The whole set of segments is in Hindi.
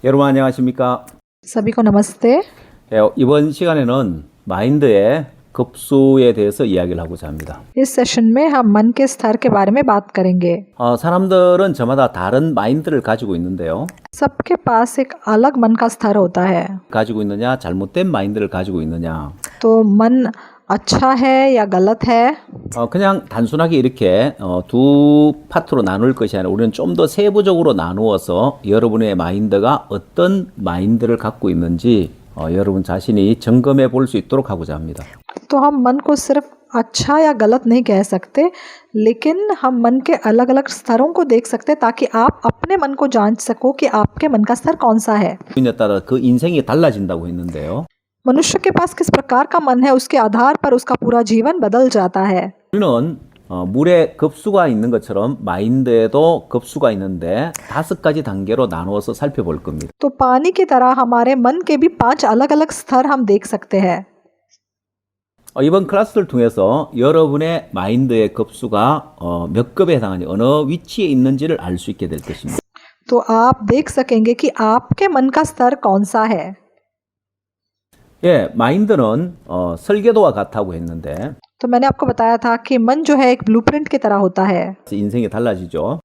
여러분 안녕하십니까? सभी को नमस्ते। 이번 시간에는 마인드의 급수에 대해서 이야기를 하고자 합니다. इस सेशन में हम मन के स्तर के बारे में बात करेंगे। 사람들은 저마다 다른 마인드를 가지고 있는데요. सबके पास एक अलग मन का स्तर होता है। 가지고 있느냐, 잘못된 마인드를 가지고 있느냐. तो मन अच्छा है या गलत है, 그냥 단순하게 이렇게 두 파트로 나눌 것이 아니라 우리는 좀 더 세부적으로 나누어서 여러분의 마인드가 어떤 마인드를 갖고 있는지 여러분 자신이 점검해 볼 수 있도록 하고자 합니다. तो हम मन को सिर्फ अच्छा या गलत नहीं कह सकते, लेकिन हम मन के अलग अलग स्तरों को देख सकते ताकि आप अपने मन को जांच सको कि आपके मन का स्तर कौन सा है। 에 따라 그 인생이 달라진다고 했는데요. मनुष्य के पास किस प्रकार का मन है उसके आधार पर उसका पूरा जीवन बदल जाता है। 우리는 물에 급수가 있는 것처럼 마인드에도 급수가 있는데 5가지 단계로 나누어서 살펴볼 겁니다. तो पानी की तरह हमारे मन के भी 5 अलग अलग स्तर हम देख सकते हैं। 이번 클래스를 통해서 여러분의 마인드의 급수가 몇 급에 해당하는지 어느 위치에 있는지를 알 수 있게 될 것입니다. तो आप देख सकेंगे कि आपके मन का स्तर कौन सा है। 예, 마인드는 설계도와 같다고 했는데 तो मैंने आपको बताया था कि मन जो है एक ब्लूप्रिंट की तरह होता है 인생이 달라지죠.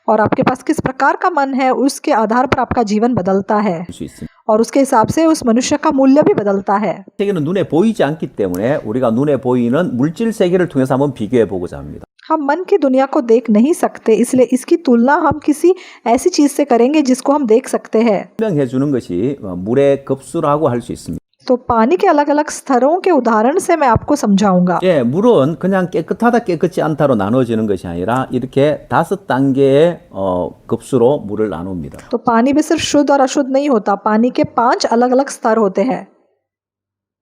और आपके पास किस प्रकार का मन है उसके आधार पर आपका जीवन बदलता है 볼 수 있습니다. और उसके हिसाब से उस मनुष्य का मूल्य भी बदलता है। 세계는 눈에 보이지 않기 때문에 우리가 눈에 보이는 물질 세계를 통해서 한번 비교해 보고자 합니다. हम मन की दुनिया को देख नहीं सकते, इसलिए इसकी तुलना हम किसी ऐसी चीज से करेंगे जिसको हम देख सकते हैं। 설명해 주는 것이 물의 급수라고 할 수 있습니다. तो पानी के अलग अलग स्तरों के उदाहरण से मैं आपको समझाऊंगा। 예, 물은 그냥 깨끗하다 깨끗지 않다로 나눠지는 것이 아니라 이렇게 5단계의 급수로 물을 나눕니다. तो पानी भी सिर्फ शुद्ध और अशुद्ध नहीं होता, पानी के 5 अलग अलग स्तर होते हैं।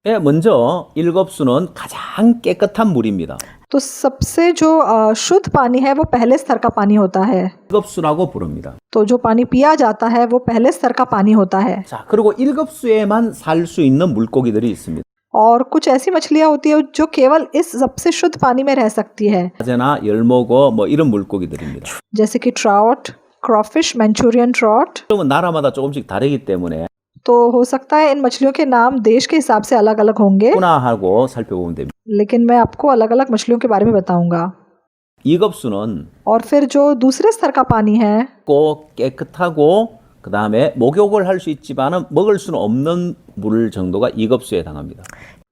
예, 먼저 1급수는 가장 깨끗한 물입니다. तो सबसे जो शुद्ध पानी है वो पहले स्तर का पानी होता है। 1급수라고 부릅니다. तो जो पानी पिया जाता है वो पहले स्तर का पानी होता है। 자, 그리고 1급수에만 살 수 있는 물고기들이 있습니다. और कुछ ऐसी मछलियां होती है जो केवल इस सबसे शुद्ध पानी में रह सकती है, 사제나 열모고 뭐 이런 물고기들입니다. जैसे कि ट्राउट, क्रॉफिश, मैंचूरियन ट्राउट। 그러면 나라마다 조금씩 다르기 때문에 तो हो सकता है इन मछलियों के नाम देश के हिसाब से अलग अलग होंगे, 하고 살펴보면 됩니다. लेकिन मैं आपको अलग अलग मछलियों के बारे में बताऊंगा। 2급수는 और फिर जो दूसरे स्तर का पानी है 꼭 깨끗하고 그 다음에 목욕을 할 수 있지만은 먹을 수는 없는 물 정도가 2급수에 해당합니다.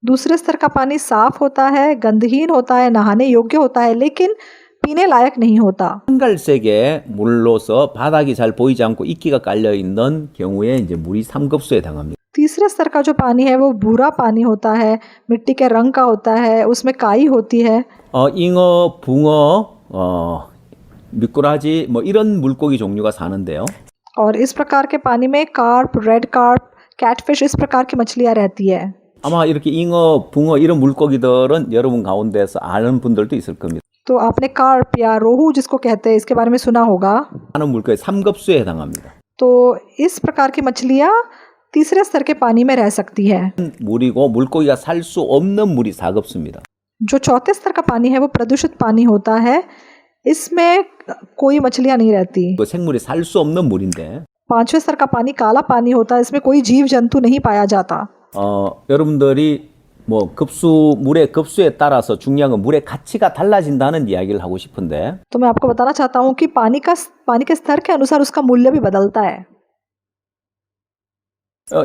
दूसरे स्तर का पानी साफ होता है, गंधहीन होता है, नहाने योग्य होता है, लेकिन पीने लायक नहीं होता। 한갈색의 물로서 바닥이 잘 보이지 않고 이끼가 깔려 있는 경우에 이제 물이 3급수에 해당합니다. तीसरे स्तर का जो पानी है वो भूरा पानी होता है, मिट्टी के रंग का होता है, उसमें काई होती है। 잉어, 붕어, 미꾸라지 뭐 이런 물고기 종류가 사는데요. और इस प्रकार के पानी में कार्प, रेड कार्प, कैटफिश, इस प्रकार की मछलियां रहती है। 아마 이렇게 잉어, 붕어 이런 물고기들은 여러분 가운데서 아는 분들도 있을 겁니다. तो आपने कार्प या रोहू जिसको कहते हैं इसके बारे में सुना होगा। 하는 물고기 3급수에 해당합니다. तो इस प्रकार की मछलियां तीसरे स्तर के पानी में रह सकती है। 물이고 물고기가 살 수 없는 물이 4급수입니다. जो चौथे स्तर का पानी है वो प्रदूषित पानी होता है, इसमें कोई मछलियां नहीं रहती। 그 생물이 살 수 없는 물인데 5वें स्तर का पानी काला पानी होता है, इसमें कोई जीव जंतु नहीं पाया जाता। 여러분들이 뭐 물의 급수에 따라서 중요한 건 물의 가치가 달라진다는 이야기를 하고 싶은데 तो मैं आपको बताना चाहता हूँ कि पानी के स्तर के अनुसार उसका मूल्य भी बदलता है।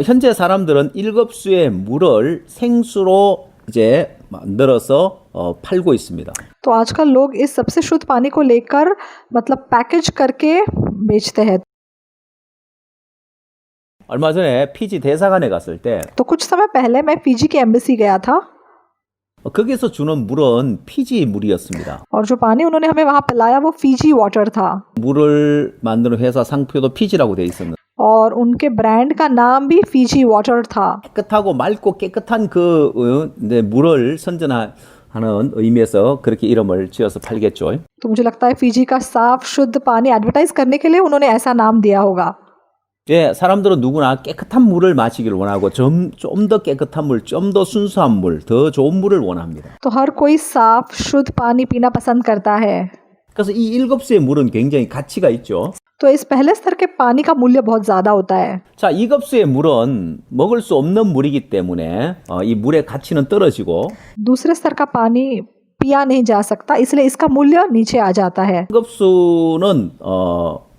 현재 사람들은 1급수의 물을 생수로 이제 만들어서 팔고 있습니다. तो आजकल लोग इस सबसे शुद्ध पानी को लेकर मतलब पैकेज करके बेचते हैं। 얼마 전에 피지 대사관에 갔을 때 तो कुछ समय पहले मैं फिजी के एम्बेसी गया था 거기서 주는 물은 피지 물이었습니다. और जो पानी उन्होंने हमें वहाँ पिलाया वो फिजी वाटर था 물을 만드는 회사 상표도 피지라고 돼 있었는데 और उनके ब्रांड का नाम भी फिजी वाटर था। 깨끗하고 맑고 깨끗한 물을 선전하는 의미에서 그렇게 이름을 지어서 팔겠죠. तो मुझे लगता है फिजी का साफ शुद्ध पानी एडवर्टाइज करने के लिए उन्होंने ऐसा नाम दिया होगा। 예, 사람들은 누구나 깨끗한 물을 마시기를 원하고 좀 더 깨끗한 물, 좀 더 순수한 물, 더 좋은 물을 원합니다. तो हर कोई साफ शुद्ध पानी पीना पसंद करता है। 그래서 이 1급수의 물은 굉장히 가치가 있죠. तो इस पहले स्तर के पानी का मूल्य बहुत ज़्यादा होता है। 자, 이 급수의 물은 먹을 수 없는 물이기 때문에 이 물의 가치는 떨어지고 दूसरे स्तर का पानी पिया नहीं जा सकता, इसलिए इसका मूल्य नीचे आ जाता है। 급수는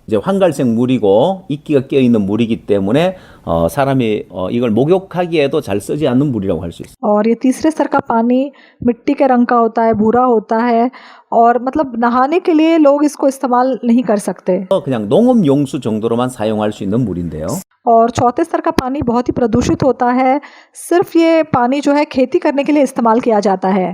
이제 환갈색 물이고 이끼가 껴 있는 물이기 때문에 사람이 이걸 목욕하기에도 잘 쓰지 않는 물이라고 할 수 있어요. और ये तीसरे स्तर का पानी मिट्टी के रंग का होता है, भूरा होता है, और मतलब नहाने के लिए लोग इसको इस्तेमाल नहीं कर सकते। 그냥 농업 용수 정도로만 사용할 수 있는 물인데요. और चौथे स्तर का पानी बहुत ही प्रदूषित होता है, सिर्फ ये पानी जो है खेती करने के लिए इस्तेमाल किया जाता है।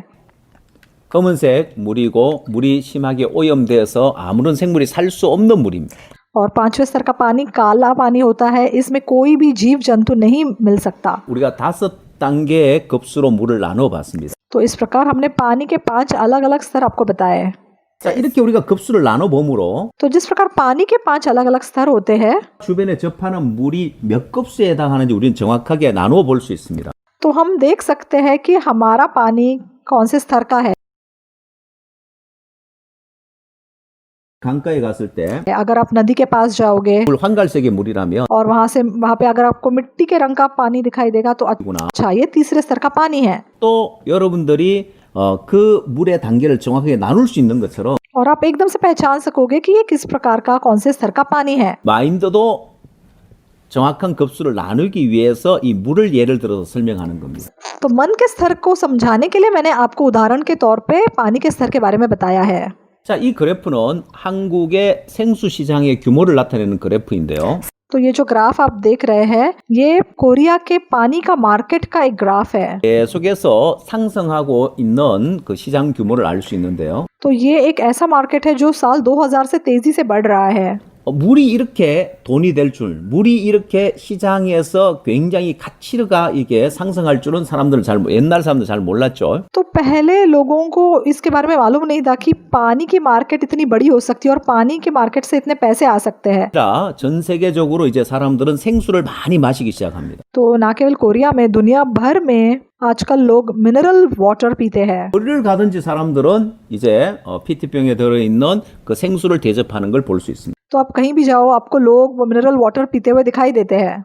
검은색 물이고 물이 심하게 오염되어서 아무런 생물이 살 수 없는 물입니다. और पांचवें स्तर का पानी काला पानी होता है, इसमें कोई भी जीव जंतु नहीं मिल सकता। 우리가 5단계의 급수로 물을 나눠 봤습니다. तो इस प्रकार हमने पानी के 5 अलग अलग स्तर आपको बताए। 자, 이렇게 우리가 급수를 나눠 보므로 तो जिस प्रकार पानी के 5 अलग अलग स्तर होते हैं, 주변에 접하는 물이 몇 급수에 해당하는지 우리는 정확하게 나누어 볼 수 있습니다. तो हम देख सकते हैं कि हमारा पानी कौन से स्तर का है। 강가에 갔을 때 अगर आप नदी के पास जाओगे 물 환갈색의 물이라면 और वहां पे अगर आपको मिट्टी के रंग का पानी दिखाई देगा तो 구나. अच्छा, ये तीसरे स्तर का पानी है। 또 여러분들이 그 물의 단계를 정확하게 나눌 수 있는 것처럼 और आप एकदम से पहचान सकोगे कि ये किस प्रकार का, कौन से स्तर का पानी है। 마인드도 정확한 급수를 나누기 위해서 이 물을 예를 들어서 설명하는 겁니다. तो मन के स्तर को समझाने के लिए मैंने आपको उदाहरण के तौर पे पानी के स्तर के बारे में बताया है। 자, 이 그래프는 한국의 생수 시장의 규모를 나타내는 그래프인데요. तो ये जो ग्राफ आप देख रहे हैं, ये कोरिया के पानी का मार्केट का एक ग्राफ है। 계속해서 상승하고 있는 그 시장 규모를 알 수 있는데요. तो ये एक ऐसा मार्केट है जो साल 2000 से तेजी से बढ़ रहा है। 물이 이렇게 돈이 될 줄, 물이 이렇게 시장에서 굉장히 가치가 이게 상승할 줄은 옛날 사람들 잘 몰랐죠. तो पहले लोगों को इसके बारे में मालूम नहीं था कि पानी की मार्केट इतनी बड़ी हो सकती है और पानी की मार्केट से इतने पैसे आ सकते हैं। 자, 전 세계적으로 이제 사람들은 생수를 많이 마시기 시작합니다. तो ना केवल कोरिया में, दुनिया भर में आजकल लोग मिनरल वाटर पीते हैं। 어디를 가든지 사람들은 이제 PT병에 들어있는 그 생수를 대접하는 걸 볼 수 있습니다. तो आप कहीं भी जाओ, आपको लोग वो मिनरल वाटर पीते हुए दिखाई देते हैं।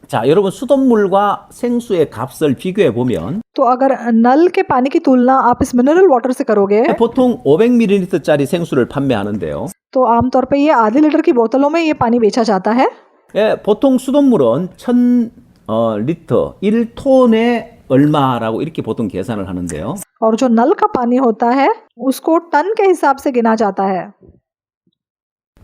자, 여러분 수돗물과 생수의 값을 비교해 보면 तो अगर नल के पानी की तुलना आप इस मिनरल वाटर से करोगे 보통 500ml짜리 생수를 판매하는데요. तो आमतौर पे ये आधे लीटर की बोतलों में ये पानी बेचा जाता है। 예, 보통 수돗물은 1000리터 1톤에 얼마라고 이렇게 보통 계산을 하는데요. और जो नल का पानी होता है उसको टन के हिसाब से गिना जाता है।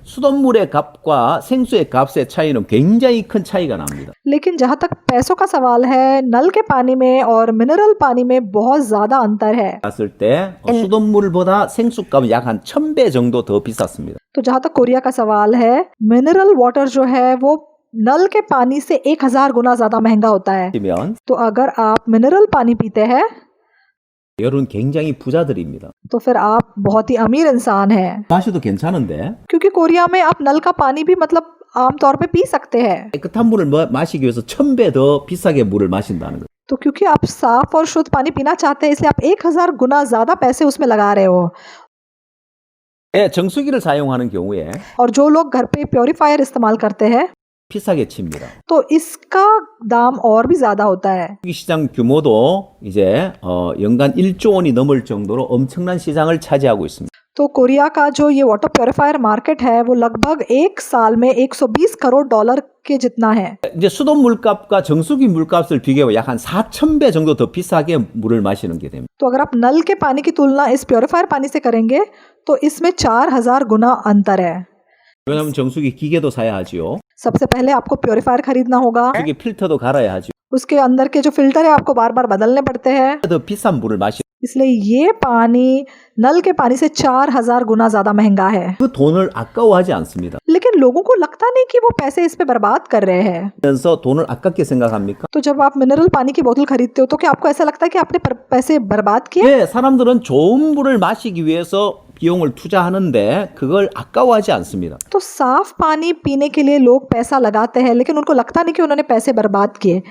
수돗물의 값과 생수의 값의 차이는 굉장히 큰 차이가 납니다. लेकिन जहाँ तक पैसों का सवाल है, नल के पानी में और मिनरल पानी में बहुत ज़्यादा अंतर है। 봤을 때 수돗물보다 생수값은 약 한 1000배 정도 더 비쌌습니다. तो जहाँ तक कोरिया का सवाल है, मिनरल वाटर जो है वो नल के पानी से 1000 गुना ज़्यादा महंगा होता है। 그러면 तो अगर आप मिनरल पानी पीते हैं 여러분 굉장히 부자들입니다. तो फिर आप बहुत ही अमीर इंसान हैं, 마셔도 괜찮은데 क्योंकि कोरिया में आप नल का पानी भी मतलब आमतौर पे पी सकते हैं। 깨끗한 물을 마시기 위해서 1000배 더 비싸게 물을 마신다는 거예요. तो क्योंकि आप साफ और शुद्ध पानी पीना चाहते हैं, इसलिए आप 1000 गुना ज़्यादा पैसे उसमें लगा रहे हो। 예, 정수기를 사용하는 경우에 और जो लोग घर पे प्योरीफायर इस्तेमाल करते हैं 비싸게 칩니다. तो इसका दाम और भी ज़्यादा होता है। 이 시장 규모도 이제 연간 1조 원이 넘을 정도로 엄청난 시장을 차지하고 있습니다. तो कोरिया का जो ये वाटर प्योरीफायर मार्केट है वो लगभग एक साल में 120 करोड़ डॉलर के जितना है। 이제 수돗 물값과 정수기 물값을 비교해 약 한 4000배 정도 더 비싸게 물을 마시는 게 됩니다. तो अगर आप नल के पानी की तुलना इस प्योरीफायर पानी से करेंगे तो इसमें 4000 गुना अंतर है। 왜냐하면 정수기 기계도 사야 하지요. सबसे पहले आपको प्योरीफायर खरीदना होगा, 여기 필터도 갈아야 하죠. उसके अंदर के जो फिल्टर है आपको बार बार बदलने पड़ते हैं, 더 비싼 물을 마시. इसलिए ये पानी नल के पानी से 4000 गुना ज्यादा महंगा है। 그 돈을 아까워하지 않습니다. लेकिन लोगों को लगता नहीं कि वो पैसे इस पे बर्बाद कर रहे हैं। 그래서 돈을 아깝게 생각합니까? तो जब आप मिनरल पानी की बोतल खरीदते हो तो क्या आपको ऐसा लगता है कि आपने पैसे बर्बाद किए? 네, 사람들은 좋은 물을 마시기 위해서 비용을 투자하는데 그걸 아까워하지 않습니다. तो साफ पानी पीने के लिए लोग पैसा लगाते हैं, लेकिन उनको लगता नहीं कि उन्होंने पैसे बर्बाद किए।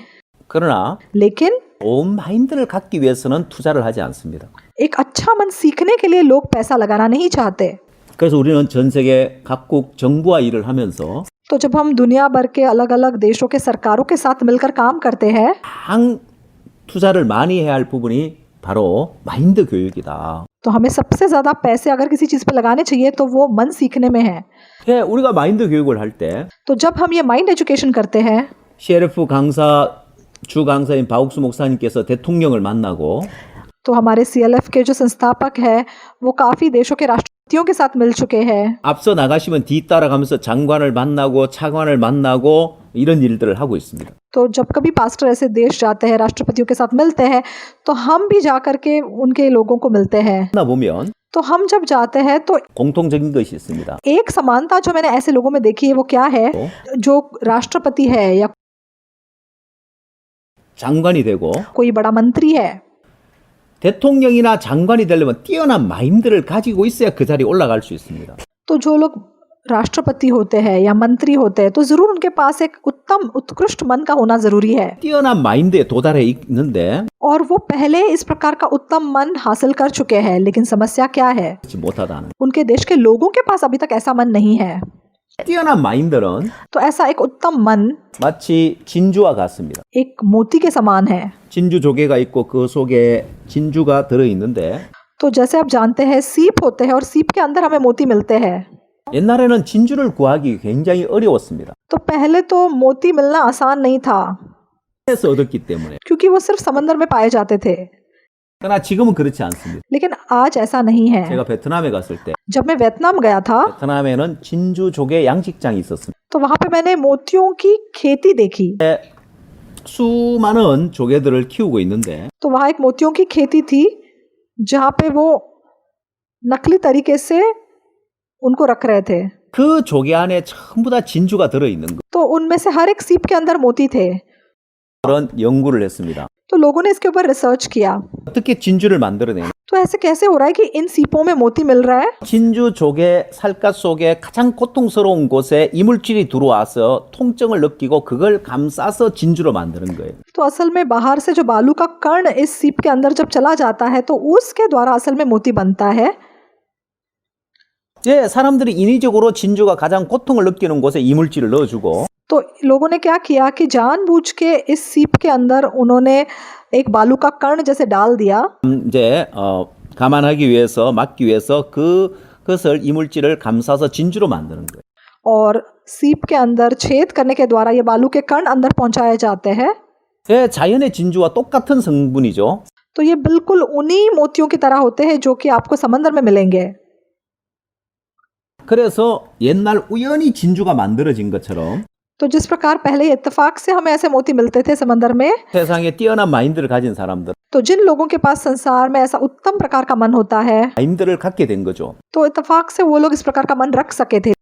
그러나 लेकिन 좋은 마인드를 갖기 위해서는 투자를 하지 않습니다. एक अच्छा मन सीखने के लिए लोग पैसा लगाना नहीं चाहते। 그래서 우리는 전 세계 각국 정부와 일을 하면서 तो जब हम दुनिया भर के अलग अलग देशों के सरकारों के साथ मिलकर काम करते हैं 강 투자를 많이 해야 할 부분이 바로 마인드 교육이다. तो हमें सबसे ज़्यादा पैसे अगर किसी चीज़ पे लगाने चाहिए तो वो मन सीखने में है। 예, 우리가 마인드 교육을 할 때 तो जब हम ये माइंड एजुकेशन करते हैं CLF 강사 주 강사인 박욱수 목사님께서 대통령을 만나고 तो हमारे CLF के जो संस्थापक है वो काफ़ी देशों के राष्ट्रपतियों के साथ मिल चुके हैं। 앞서 나가시면 뒤따라가면서 장관을 만나고 차관을 만나고 이런 일들을 하고 있습니다. तो जब कभी पास्टर ऐसे देश जाते हैं राष्ट्रपतियों के साथ मिलते हैं तो हम भी जा कर के उनके लोगों को मिलते हैं। 만나 보면 तो हम जब जाते हैं तो 공통적인 것이 있습니다. एक समानता जो मैंने ऐसे लोगों में देखी है वो क्या है, जो राष्ट्रपति है या 장관이 되고 कोई बड़ा मंत्री है 대통령이나 장관이 되려면 뛰어난 마인드를 가지고 있어야 그 자리에 올라갈 수 있습니다. तो जो लोग राष्ट्रपति होते हैं या मंत्री होते हैं तो जरूर उनके पास एक उत्तम उत्कृष्ट मन का होना जरूरी है 뛰어난 마인드에 도달해 있는데 और वो पहले इस प्रकार का उत्तम मन हासिल कर चुके हैं। लेकिन समस्या क्या है, 그렇지 못하다는. उनके देश के लोगों के पास अभी तक ऐसा मन नहीं है। 뛰어난 마인드는 तो ऐसा एक उत्तम मन 마치 진주와 같습니다. एक मोती के समान है। 진주 조개가 있고 그 속에 진주가 들어 있는데 तो जैसे आप जानते हैं सीप होते हैं और सीप के अंदर हमें मोती मिलते हैं। 옛날에는 진주를 구하기 굉장히 어려웠습니다. तो पहले तो मोती मिलना आसान नहीं था 그래서 얻었기 때문에. क्योंकि वो सिर्फ समंदर में पाए जाते थे। 그러나 지금은 그렇지 않습니다. लेकिन आज ऐसा नहीं है। 제가 베트남에 갔을 때 जब मैं वियतनाम गया था 베트남에는 진주 조개 양식장이 있었습니다. तो वहां पे मैंने मोतियों की खेती देखी। 수많은 조개들을 키우고 있는데 तो वहां एक मोतियों की खेती थी जहां पे वो नकली तरीके से उनको रख रहे थे। 그 조개 안에 전부 다 진주가 들어 있는 거. तो उनमें से हर एक सीप के अंदर मोती थे। 그런 연구를 했습니다. तो लोगों ने इसके ऊपर रिसर्च किया। 어떻게 진주를 만들어내냐? तो ऐसे कैसे हो रहा है कि इन सीपों में मोती मिल रहा है। 진주 조개 살갗 속에 가장 고통스러운 곳에 이물질이 들어와서 통증을 느끼고 그걸 감싸서 진주로 만드는 거예요. तो असल में बाहर से जो बालू का कण इस सीप के अंदर जब चला जाता है तो उसके द्वारा असल में मोती बनता है। 예, 사람들이 인위적으로 진주가 가장 고통을 느끼는 곳에 이물질을 넣어주고 तो लोगों ने क्या किया कि जानबूझ के इस सीप के अंदर उन्होंने एक बालू का कण जैसे डाल दिया। 이제 감안하기 위해서 막기 위해서 그것을 이물질을 감싸서 진주로 만드는 거예요. और सीप के अंदर छेद करने के द्वारा ये बालू के कण अंदर पहुंचाए जाते हैं। 예, 자연의 진주와 똑같은 성분이죠. तो ये बिल्कुल उन्हीं मोतियों की तरह होते हैं जो कि आपको समंदर में मिलेंगे। 그래서 옛날 우연히 진주가 만들어진 것처럼 तो जिस प्रकार पहले इत्तेफाक से हमें ऐसे मोती मिलते थे समंदर में, 세상에 뛰어난 마인드를 가진 사람들 तो जिन लोगों के पास संसार में ऐसा उत्तम प्रकार का मन होता है 마인드를 갖게 된 거죠. तो इत्तेफाक से वो लोग इस प्रकार का मन रख सके थे।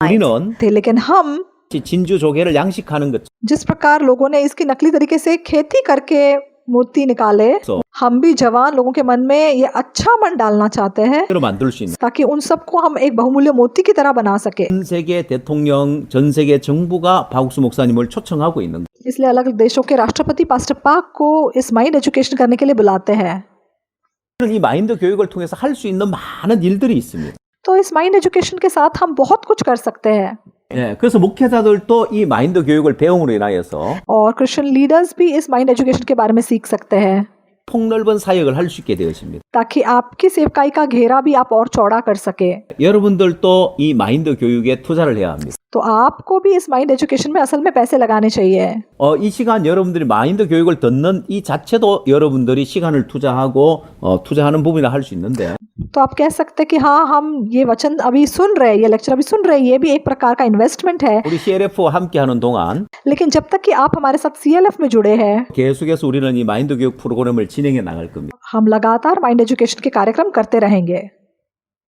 우리는 लेकिन हम 진주 조개를 양식하는 것 जिस प्रकार लोगों ने इसकी नकली तरीके से खेती करके मोती निकाले, हम भी जवान लोगों के मन में ये अच्छा मन डालना चाहते हैं 로 만들 수 있는 ताकि उन सबको हम एक बहुमूल्य मोती की तरह बना सके। 전 세계 대통령, 전 세계 정부가 박욱수 목사님을 초청하고 있는 거예요. इसलिए अलग अलग देशों के राष्ट्रपति पास्टर पाक को इस माइंड एजुकेशन करने के लिए बुलाते हैं। 이 마인드 교육을 통해서 할 수 있는 많은 일들이 있습니다. तो इस माइंड एजुकेशन के साथ हम बहुत कुछ कर सकते हैं। 예, 그래서 목회자들도 이 마인드 교육을 배움으로 인하여서 और क्रिश्चियन लीडर्स भी इस माइंड एजुकेशन के बारे में सीख सकते हैं 폭넓은 사역을 할 수 있게 되어집니다. ताकि आपकी सेवकाई का घेरा भी आप और चौड़ा कर सके। 여러분들도 이 마인드 교육에 투자를 해야 합니다. तो आपको भी इस माइंड एजुकेशन में असल में पैसे लगाने चाहिए। 이 시간 여러분들이 마인드 교육을 듣는 이 자체도 여러분들이 시간을 투자하고 투자하는 부분이라 할 수 있는데 तो आप कह सकते हैं कि हाँ, हम ये वचन अभी सुन रहे हैं, ये लेक्चर अभी सुन रहे हैं, ये भी एक प्रकार का इन्वेस्टमेंट है। 우리 CLF와 함께하는 동안 लेकिन जब तक कि आप हमारे साथ CLF में जुड़े हैं, 계속해서 우리는 이 마인드 교육 프로그램을 진행해 나갈 겁니다. हम लगातार माइंड एजुकेशन के कार्यक्रम करते रहेंगे।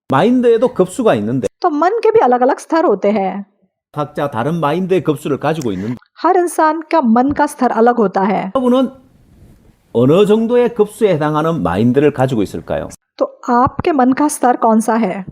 마인드에도 급수가 있는데 तो मन के भी अलग अलग स्तर होते हैं। 각자 다른 마인드의 급수를 가지고 있는데 हर इंसान का मन का स्तर अलग होता है। 여러분은 어느 정도의 급수에 해당하는 마인드를 가지고 있을까요? तो आपके मन का स्तर कौन सा है?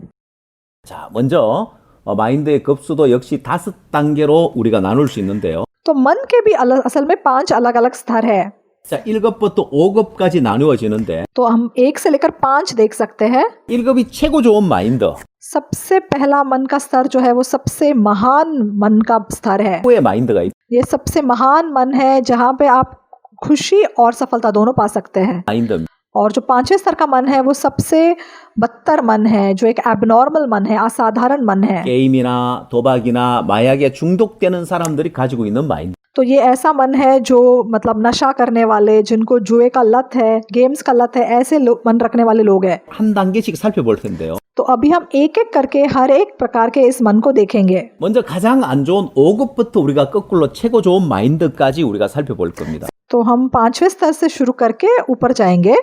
자, 먼저 마인드의 급수도 역시 5단계로 우리가 나눌 수 있는데요. तो मन के भी असल में 5 अलग अलग स्तर है। 자, 1급부터 5급까지 나누어지는데 तो हम 1 से लेकर 5 देख सकते हैं। 1급이 최고 좋은 마인드, सबसे पहला मन का स्तर जो है वो सबसे महान मन का स्तर है। 후의 마인드가 있 ये सबसे महान मन है जहाँ पे आप खुशी और सफलता दोनों पा सकते हैं। 마인드. और जो 5वें स्तर का मन है वो सबसे बदतर मन है, जो एक एबनॉर्मल मन है, असाधारण मन है। 게임이나 도박이나 마약에 중독되는 사람들이 가지고 있는 마인드. तो ये ऐसा मन है जो मतलब नशा करने वाले, जिनको जुए का लत है, गेम्स का लत है, ऐसे मन रखने वाले लोग हैं। 한 단계씩 살펴볼 텐데요. तो अभी हम एक एक करके हर एक प्रकार के इस मन को देखेंगे। 먼저 가장 안 좋은 5급부터 우리가 거꾸로 최고 좋은 마인드까지 우리가 살펴볼 겁니다. तो हम 5वें स्तर से शुरू करके ऊपर जाएंगे।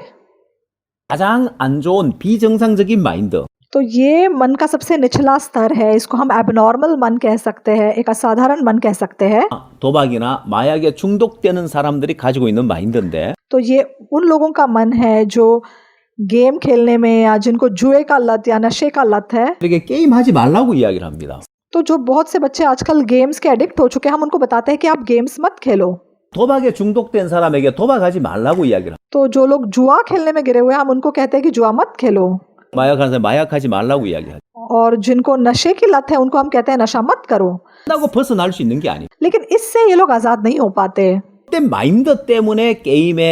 가장 안 좋은 비정상적인 마인드. तो ये मन का सबसे निचला स्तर है, इसको हम एबनॉर्मल मन कह सकते हैं, एक असाधारण मन कह सकते हैं। 도박이나 마약에 중독되는 사람들이 가지고 있는 마인드인데 तो ये उन लोगों का मन है जो गेम खेलने में या जिनको जुए का लत या नशे का लत है। 이렇게 게임하지 말라고 이야기를 합니다. तो जो बहुत से बच्चे आजकल गेम्स के एडिक्ट हो चुके हैं, हम उनको बताते हैं कि आप गेम्स मत खेलो। 도박에 중독된 사람에게 도박하지 말라고 이야기를 합니다. तो जो लोग जुआ खेलने में गिरे हुए हैं, हम उनको कहते हैं कि जुआ मत खेलो। 마약하는 사람 마약하지 말라고 이야기하죠. और जिनको नशे की लत है उनको हम कहते हैं नशा मत करो। 끝나고 벗어날 수 있는 게 아니에요. लेकिन इससे ये लोग आजाद नहीं हो पाते। 그때 마인드 때문에 게임에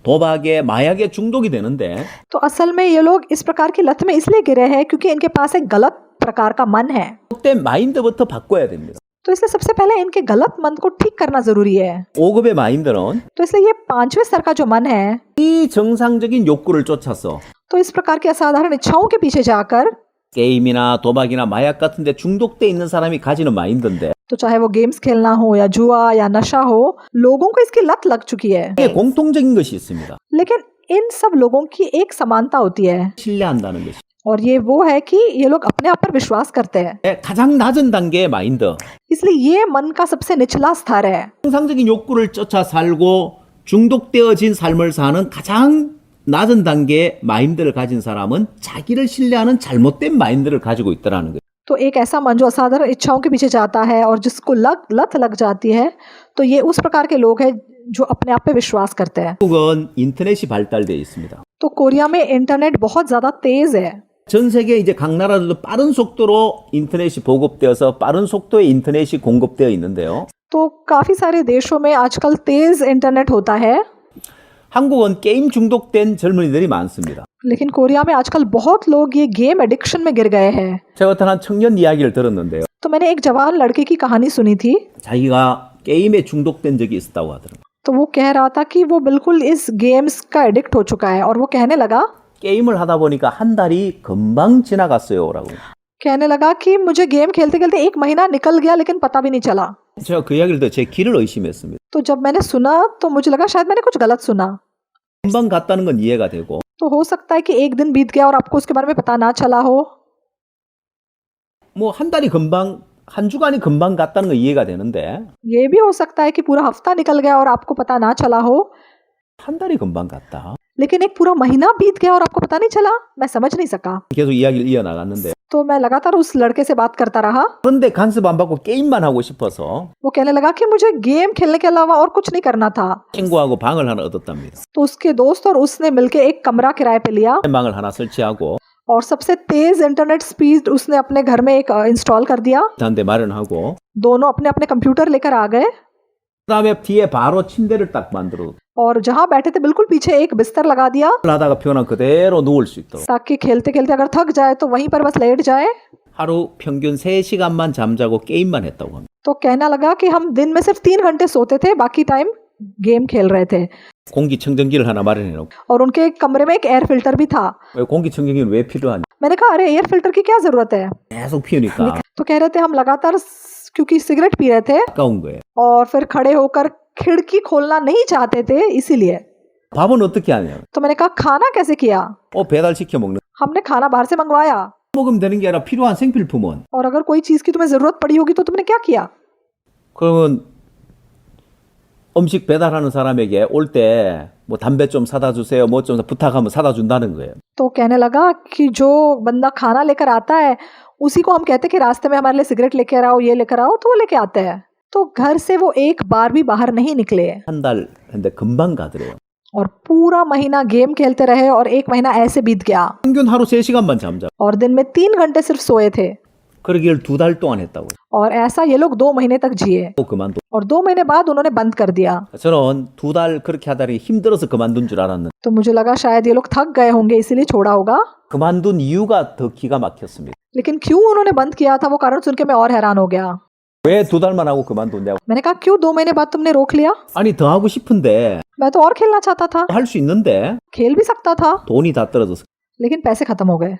도박에 마약에 중독이 되는데 तो असल में ये लोग इस प्रकार की लत में इसलिए गिरे हैं क्योंकि इनके पास एक गलत प्रकार का मन है। 그때 마인드부터 바꿔야 됩니다. तो इसलिए सबसे पहले इनके गलत मन को ठीक करना जरूरी है। 5급의 마인드는 तो इसलिए ये 5वें स्तर का जो मन है, 비정상적인 욕구를 쫓아서 तो इस प्रकार की असाधारण इच्छाओं के पीछे जाकर, 게임이나 도박이나 마약 같은 데 중독돼 있는 사람이 가지는 마인드인데 तो चाहे वो गेम्स खेलना हो या जुआ या नशा हो, लोगों को इसकी लत लग चुकी है। 이게 공통적인 것이 있습니다. लेकिन इन सब लोगों की एक समानता होती है, 신뢰한다는 것이. और ये वो है कि ये लोग अपने आप पर विश्वास करते हैं। 가장 낮은 단계의 마인드. इसलिए ये मन का सबसे निचला स्तर है। 정상적인 욕구를 쫓아 살고 중독되어진 삶을 사는 가장 낮은 단계의 마인드를 가진 사람은 자기를 신뢰하는 잘못된 마인드를 가지고 있다라는 거예요. तो एक ऐसा मन जो असाधारण इच्छाओं के पीछे जाता है और जिसको लत लग जाती है, तो ये उस प्रकार के लोग हैं जो अपने आप पे विश्वास करते हैं। 한국은 인터넷이 발달되어 있습니다. तो कोरिया में इंटरनेट बहुत ज्यादा तेज है। 전 세계 이제 각 나라들도 빠른 속도로 인터넷이 보급되어서 빠른 속도의 인터넷이 공급되어 있는데요. तो काफी सारे देशों में आजकल तेज इंटरनेट होता है। 한국은 게임 중독된 젊은이들이 많습니다. लेकिन कोरिया में आजकल बहुत लोग ये गेम एडिक्शन में गिर गए हैं। 제가 어떤 한 청년 이야기를 들었는데요. तो मैंने एक जवान लड़के की कहानी सुनी थी। 자기가 게임에 중독된 적이 있었다고 하더라고요. तो वो कह रहा था कि वो बिल्कुल इस गेम्स का एडिक्ट हो चुका है, और वो कहने लगा 게임을 하다 보니까 한 달이 금방 지나갔어요라고. कहने लगा कि मुझे गेम खेलते खेलते 1 महीना निकल गया लेकिन पता भी नहीं चला। 제가 그 이야기를 듣고 제 귀를 의심했습니다. तो जब मैंने सुना तो मुझे लगा शायद मैंने कुछ गलत सुना। 금방 갔다는 건 이해가 되고 तो हो सकता है कि 1 दिन बीत गया और आपको उसके बारे में पता ना चला हो। 뭐 한 달이 금방 한 주간이 금방 갔다는 건 이해가 되는데 ये भी हो सकता है कि पूरा हफ्ता निकल गया और आपको पता ना चला हो। 한 달이 금방 갔다. लेकिन एक पूरा महीना बीत गया और आपको पता नहीं चला, मैं समझ नहीं सका। 계속 이야기를 이어나갔는데 तो मैं लगातार उस लड़के से बात करता रहा। 그런데 간섭 안 받고 게임만 하고 싶어서 वो कहने लगा कि मुझे गेम खेलने के अलावा और कुछ नहीं करना था। 친구하고 방을 하나 얻었답니다. तो उसके दोस्त और उसने मिलके एक कमरा किराए पे लिया 방을 하나 설치하고 और सबसे तेज इंटरनेट स्पीड उसने अपने घर में एक इंस्टॉल कर दिया। 한대 마련하고 दोनों अपने अपने कंप्यूटर लेकर आ गए 그다음에 뒤에 바로 침대를 딱 만들어 और जहाँ बैठे थे बिल्कुल पीछे एक बिस्तर लगा दिया 하다가 피곤하면 그대로 누울 수 있도록 ताकि खेलते खेलते अगर थक जाए तो वहीं पर बस लेट जाए। 하루 평균 3시간만 잠자고 게임만 했다고 합니다. तो कहना लगा कि हम दिन में सिर्फ 3 घंटे सोते थे, बाकी टाइम गेम खेल रहे थे। 공기청정기를 하나 마련해 놓고 और उनके कमरे में एक एयर फिल्टर भी था। 왜 공기청정기는 왜 필요하냐? मैंने कहा अरे एयर फिल्टर की क्या जरूरत है? 계속 피우니까 तो कह रहे थे हम लगातार क्योंकि सिगरेट पी रहे थे 아까운 거예요. और फिर खड़े होकर खिड़की खोलना नहीं चाहते थे, इसीलिए। 밥은 어떻게 하냐? तो मैंने कहा खाना कैसे किया? 배달시켜 먹는. हमने खाना बाहर से मंगवाया। 먹으면 되는 게 아니라 필요한 생필품은. और अगर कोई चीज की तुम्हें जरूरत पड़ी होगी तो तुमने क्या किया? 그러면 음식 배달하는 사람에게 올 때 뭐 담배 좀 사다 주세요, 뭐 좀 부탁하면 사다 준다는 거예요. तो कहने लगा कि जो बंदा खाना लेकर आता है उसी को हम कहते हैं कि रास्ते में हमारे लिए सिगरेट लेकर आओ, ये लेकर आओ, तो वो लेके आता है। तो घर से वो एक बार भी बाहर नहीं निकले 한 달 했는데 금방 가더래요. और पूरा महीना गेम खेलते रहे और एक महीना ऐसे बीत गया 평균 하루 3시간만 잠자고. और दिन में 3 घंटे सिर्फ सोए थे 그러기를 2달 동안 했다고. और ऐसा ये लोग 2 महीने तक जिए 또 그만둬. और 2 महीने बाद उन्होंने बंद कर दिया। 저는 2달 그렇게 하다니 힘들어서 그만둔 줄 알았는데 तो मुझे लगा शायद ये लोग थक गए होंगे इसीलिए छोड़ा होगा, 그만둔 이유가 더 기가 막혔습니다. लेकिन क्यों उन्होंने बंद किया था वो कारण सुन के मैं और हैरान हो गया। 왜 2달만 하고 그만뒀냐고. मैंने कहा क्यों 2 महीने बाद तुमने रोक लिया? 아니 더 하고 싶은데 मैं तो और खेलना चाहता था, 할 수 있는데 खेल भी सकता था, 돈이 다 떨어져서. लेकिन पैसे खत्म हो गए।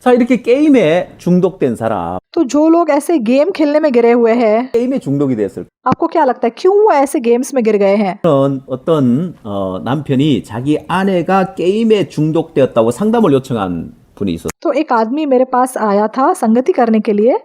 자 이렇게 게임에 중독된 사람, तो जो लोग ऐसे गेम खेलने में गिरे हुए हैं, 게임에 중독이 됐을 आपको क्या लगता है क्यों वो ऐसे गेम्स में गिर गए हैं? 때는 어떤 남편이 자기 아내가 게임에 중독되었다고 상담을 요청한 분이 있었어요. तो एक आदमी मेरे पास आया था संगति करने के लिए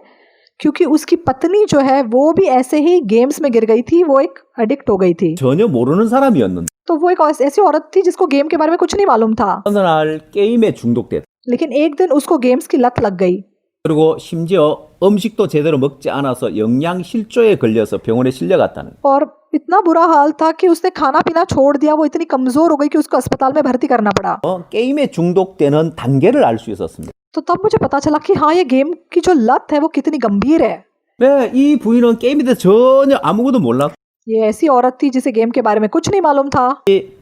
क्योंकि उसकी पत्नी जो है वो भी ऐसे ही गेम्स में गिर गई थी, वो एक एडिक्ट हो गई थी। 전혀 모르는 사람이었는데 तो वो एक ऐसी औरत थी जिसको गेम के बारे में कुछ नहीं मालूम था, 어느 날 게임에 중독됐다. लेकिन एक दिन उसको गेम्स की लत लग गई 그리고 심지어 음식도 제대로 먹지 않아서 영양실조에 걸려서 병원에 실려갔다는. और इतना बुरा हाल था कि उसने खाना पीना छोड़ दिया, वो इतनी कमजोर हो गई कि उसको अस्पताल में भर्ती करना पड़ा। 게임에 중독되는 단계를 알 수 있었습니다. तो तब मुझे पता चला कि हाँ ये गेम की जो लत है वो कितनी गंभीर है। 네, 이 부인은 게임에 대해 전혀 아무것도 몰랐고 ये ऐसी औरत थी जिसे गेम के बारे में कुछ नहीं मालूम था,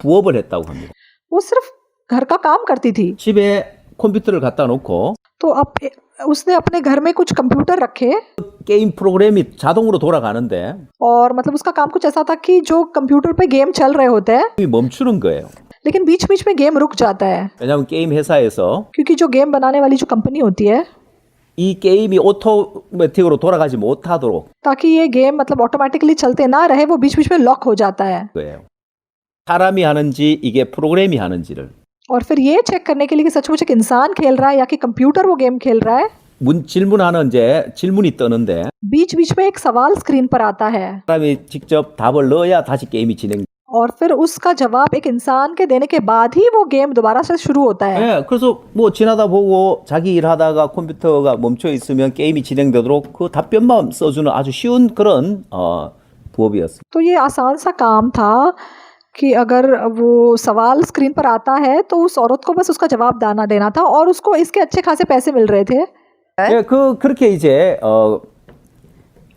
부업을 했다고 합니다. वो सिर्फ घर का काम करती थी। 집에 컴퓨터를 갖다 놓고 तो अब उसने अपने घर में कुछ कंप्यूटर रखे 게임 프로그램이 자동으로 돌아가는데 और मतलब उसका काम कुछ ऐसा था कि जो कंप्यूटर पे गेम चल रहे होते हैं 멈추는 거예요. लेकिन बीच बीच में गेम रुक जाता है 왜냐하면 게임 회사에서 क्योंकि जो गेम बनाने वाली जो कंपनी होती है 이 게임이 오토매틱으로 돌아가지 못하도록 ताकि ये गेम मतलब ऑटोमेटिकली चलते ना रहे, वो बीच बीच में लॉक हो जाता है। 거예요. 사람이 하는지 이게 프로그램이 하는지를 और फिर ये चेक करने के लिए कि सचमुच एक इंसान खेल रहा है या कि कंप्यूटर वो गेम खेल रहा है, 질문하는 이제 질문이 뜨는데 बीच बीच में एक सवाल स्क्रीन पर आता है 사람이 직접 답을 넣어야 다시 게임이 진행. और फिर उसका जवाब एक इंसान के देने के बाद ही वो गेम दोबारा से शुरू होता है। 네, 그래서 뭐 지나다 보고 자기 일하다가 컴퓨터가 멈춰 있으면 게임이 진행되도록 그 답변만 써주는 아주 쉬운 그런 부업이었어요. तो ये आसान सा काम था कि अगर वो सवाल स्क्रीन पर आता है तो उस औरत को बस उसका जवाब दाना देना था और उसको इसके अच्छे खासे पैसे मिल रहे थे। 네, 그렇게 이제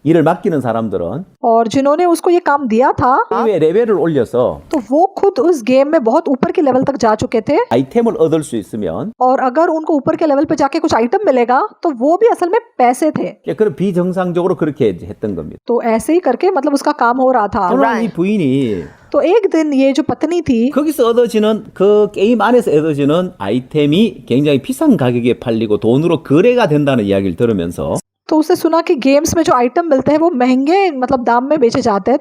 일을 맡기는 사람들은 और जिन्होंने उसको ये काम दिया था 게임의 레벨을 올려서 तो वो खुद उस गेम में बहुत ऊपर के लेवल तक जा चुके थे 아이템을 얻을 수 있으면 और अगर उनको ऊपर के लेवल पे जाके कुछ आइटम मिलेगा तो वो भी असल में पैसे थे। 그런 비정상적으로 그렇게 했던 겁니다. तो ऐसे ही करके मतलब उसका काम हो रहा था। 그러나 이 부인이 तो एक दिन ये जो पत्नी थी 거기서 얻어지는 그 게임 안에서 얻어지는 아이템이 굉장히 비싼 가격에 팔리고 돈으로 거래가 된다는 이야기를 들으면서 तो उसने सुना कि गेम्स में जो आइटम मिलते हैं वो महंगे मतलब दाम में बेचे जाते हैं।